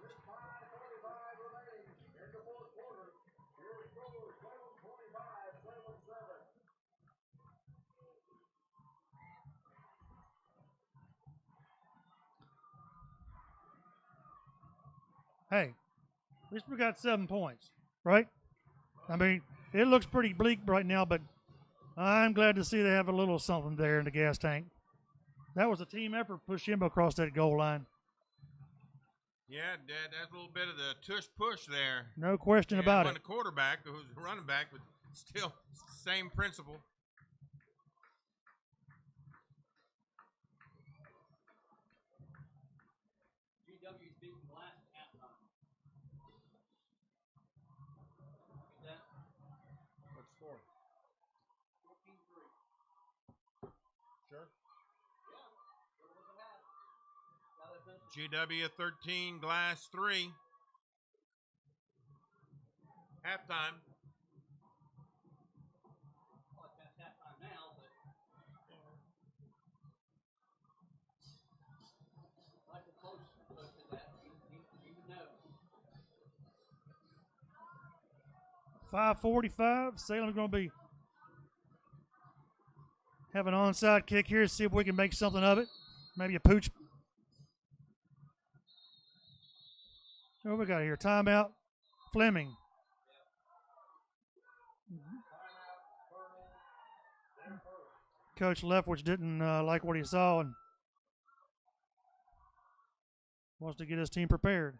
With 5:35 remaining in the fourth quarter. Your score, Salem 25, Salem 7. Hey, at least we got 7 points, right? I mean, it looks pretty bleak right now, but I'm glad to see they have a little something there in the gas tank. That was a team effort to push him across that goal line. Yeah, Dad, that's a little bit of the tush push there. No question Yeah, about one it. the quarterback, who's a running back, but still same principle. GW's beating the last halftime. Get that? What score? 14-3. Sure. Yeah. There was a half. Now they finished. GW 13, Glass 3. Halftime. Well, it's past halftime now, but Michael Post posted that. He would know. 5:45. Salem's going to be have an onside kick here. See if we can make something of it. Maybe a pooch. What we got here? Timeout. Fleming. Coach Leftwich didn't like what he saw and wants to get his team prepared.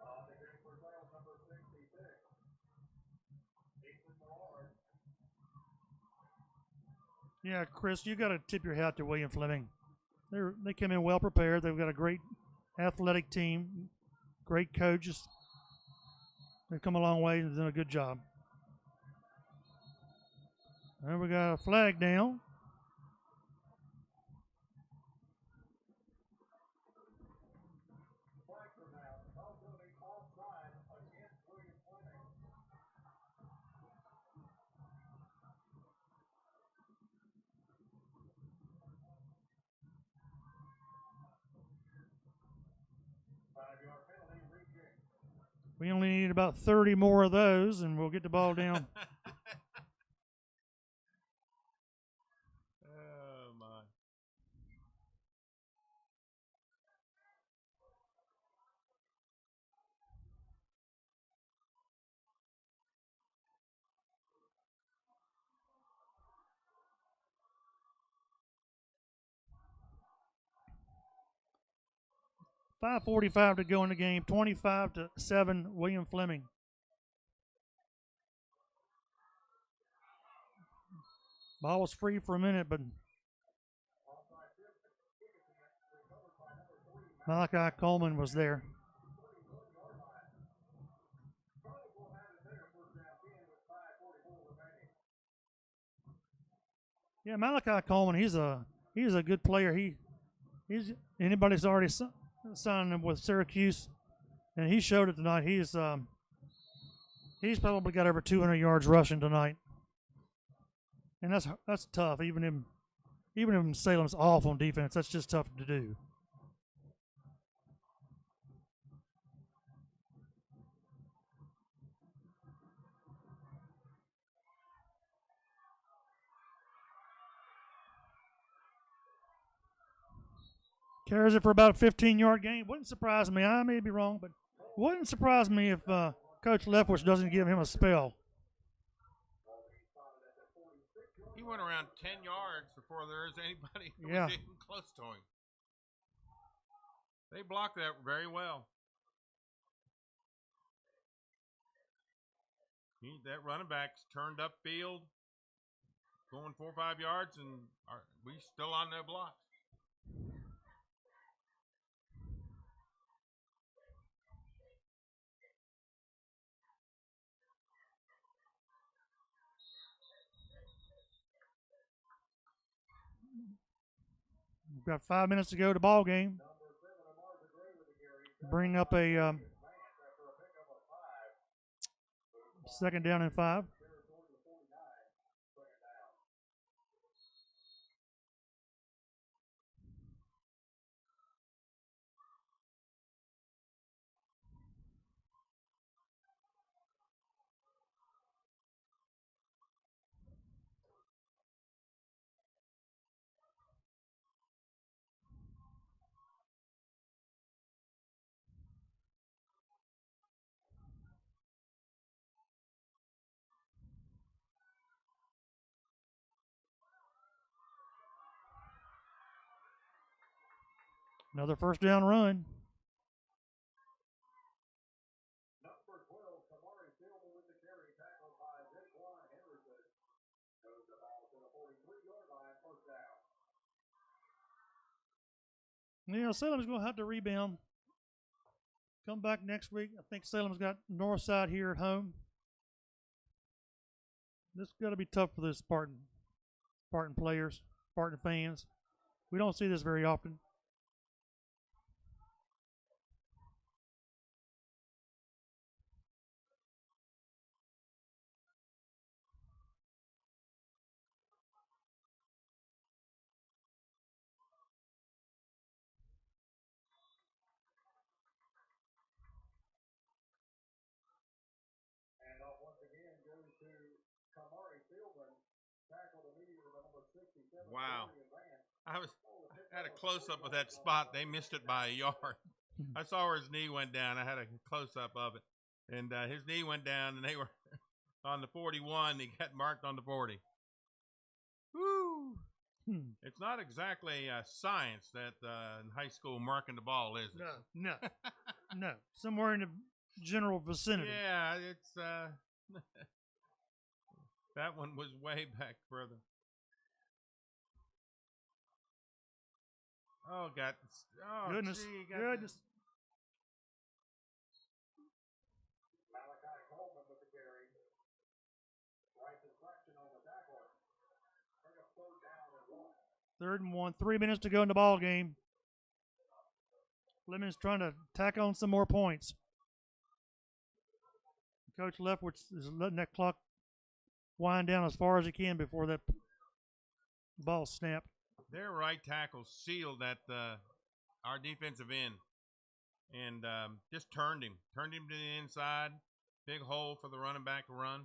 On the green for Salem, number 66. Ethan Millard. Yeah, Chris, you got to tip your hat to William Fleming. They came in well prepared. They've got a great athletic team, great coaches. They've come a long way and done a good job. And we got a flag down. Flag from now. Also the offside against William Fleming. Five-yard penalty, reject. We only need about 30 more of those, and we'll get the ball down. Oh, my. $5:45 to go in the game. 25-7, William Fleming. Ball was free for a minute, but Malachi Coleman was there. Yeah, Malachi Coleman, he's a good player. He's anybody's already signed him with Syracuse, and he showed it tonight. He's probably got over 200 yards rushing tonight, and that's tough. Even if Salem's off on defense, that's just tough to do. Carries it for about a 15-yard gain. Wouldn't surprise me. I may be wrong, but wouldn't surprise me if Coach Leftwich doesn't give him a spell. He went around 10 yards before there was anybody who Yeah. was even close to him. They blocked that very well. That running back's turned upfield, going 4 or 5 yards, and we still on their blocks. We've got 5 minutes to go to ball game. Bring up a second down and 5. Another first down run. Number 12, Kamari Silver with the carry, tackled by Jaquan Henderson. Goes the ball to the 43-yard line, first down. Yeah, Salem's going to have to rebound. Come back next week. I think Salem's got Northside here at home. This has got to be tough for the Spartan players, Spartan fans. We don't see this very often. And off once again goes to Kamari Silver, tackled immediately by number 67. Wow. I had a close-up of that spot. They missed it by a yard. I saw where his knee went down. I had a close-up of it. And his knee went down, and they were on the 41. He got marked on the 40. Woo! It's not exactly science that in high school marking the ball, is it? No. No. Somewhere in the general vicinity. Yeah, it's that one was way back further. Oh God! Oh Goodness. gee, Goodness. Malachi Coleman with the carry. Right deflection on the tackle. Bring up third down and 1. 3rd and 1. 3 minutes to go in the ball game. Lemon's trying to tack on some more points. Coach Leftwich is letting that clock wind down as far as he can before that ball snapped. Their right tackle sealed that our defensive end, and just turned him to the inside. Big hole for the running back to run.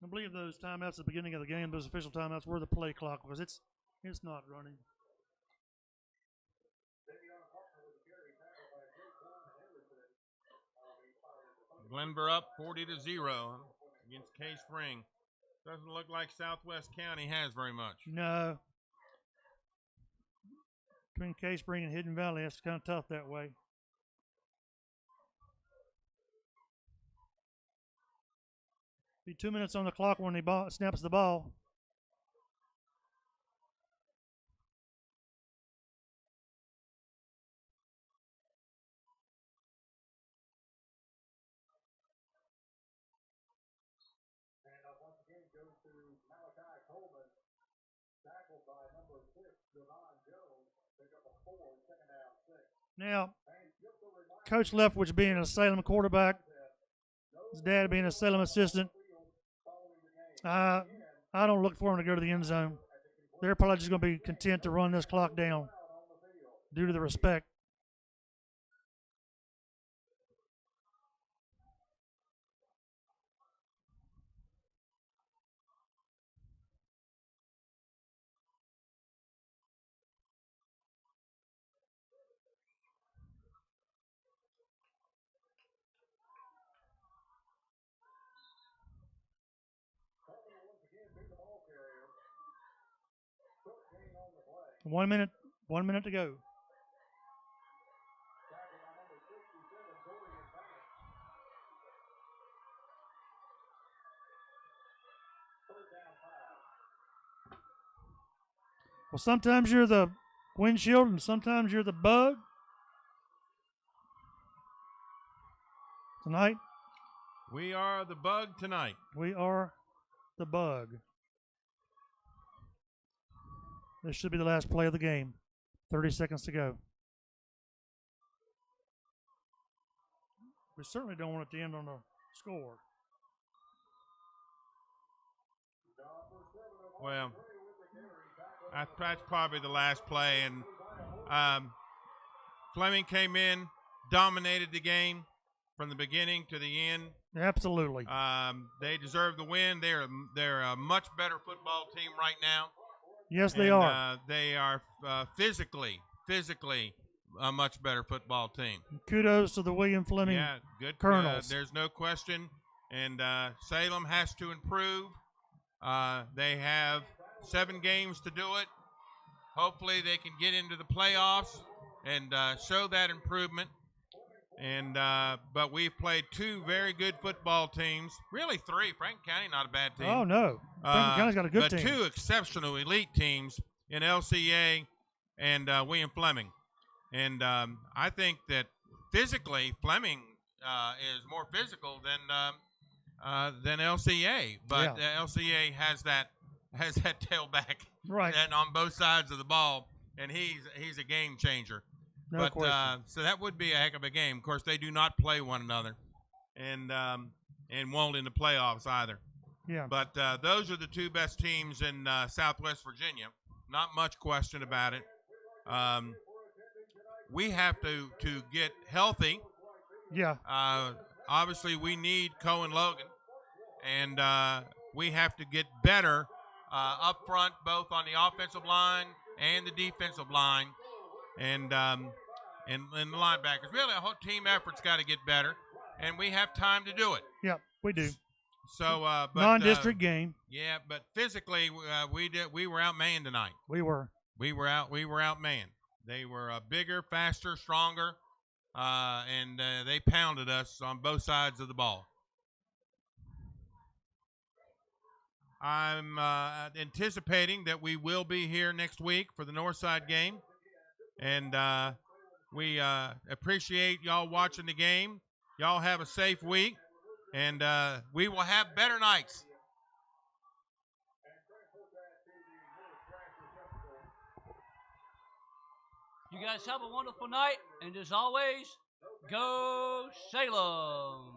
I believe those timeouts at the beginning of the game, those official timeouts, were the play clock was. It's not running. Glenver up 40-0 against K-Spring. Doesn't look like Southwest County has very much. No. Between K-Spring and Hidden Valley, it's kind of tough that way. Be 2 minutes on the clock when he snaps the ball. And once again goes to Malachi Coleman, tackled by number 6, Javon Jones. Pick up a 4, second down 6. Now, Coach Leftwich being a Salem quarterback, his dad being a Salem assistant, I don't look for him to go to the end zone. They're probably just going to be content to run this clock down due to the respect. 1 minute. 1 minute to go. Well, sometimes you're the windshield and sometimes you're the bug. Tonight, We are the bug tonight. we are the bug. This should be the last play of the game. 30 seconds to go. We certainly don't want it to end on a score. Well, that's probably the last play. And Fleming came in, dominated the game from the beginning to the end. Absolutely. They deserve the win. They're a much better football team right now. Yes, they are. They are physically a much better football team. Kudos to the William Fleming good Colonels. There's no question. And Salem has to improve. They have 7 games to do it. Hopefully they can get into the playoffs and show that improvement. And but we've played 2 very good football teams. Really 3. Franklin County, not a bad team. Oh, no. Franklin County's got a good but team. 2 exceptional elite teams in LCA and William Fleming. And I think that physically Fleming is more physical than LCA. But LCA has that tailback and on both sides of the ball, and he's a game changer. No but so that would be a heck of a game. Of course, they do not play one another, and won't in the playoffs either. Yeah. But those are the 2 best teams in Southwest Virginia. Not much question about it. We have to get healthy. Yeah. Obviously, we need Cohen Logan, and we have to get better up front, both on the offensive line and the defensive line, and the linebackers. Really, a whole team effort's got to get better, and we have time to do it. Yeah, we do. So, but, non-district game. Yeah, but physically, we were outmanned tonight. We were outmanned. They were bigger, faster, stronger, and they pounded us on both sides of the ball. I'm anticipating that we will be here next week for the Northside game, and we appreciate y'all watching the game. Y'all have a safe week, and we will have better nights. You guys have a wonderful night, and as always, go Salem.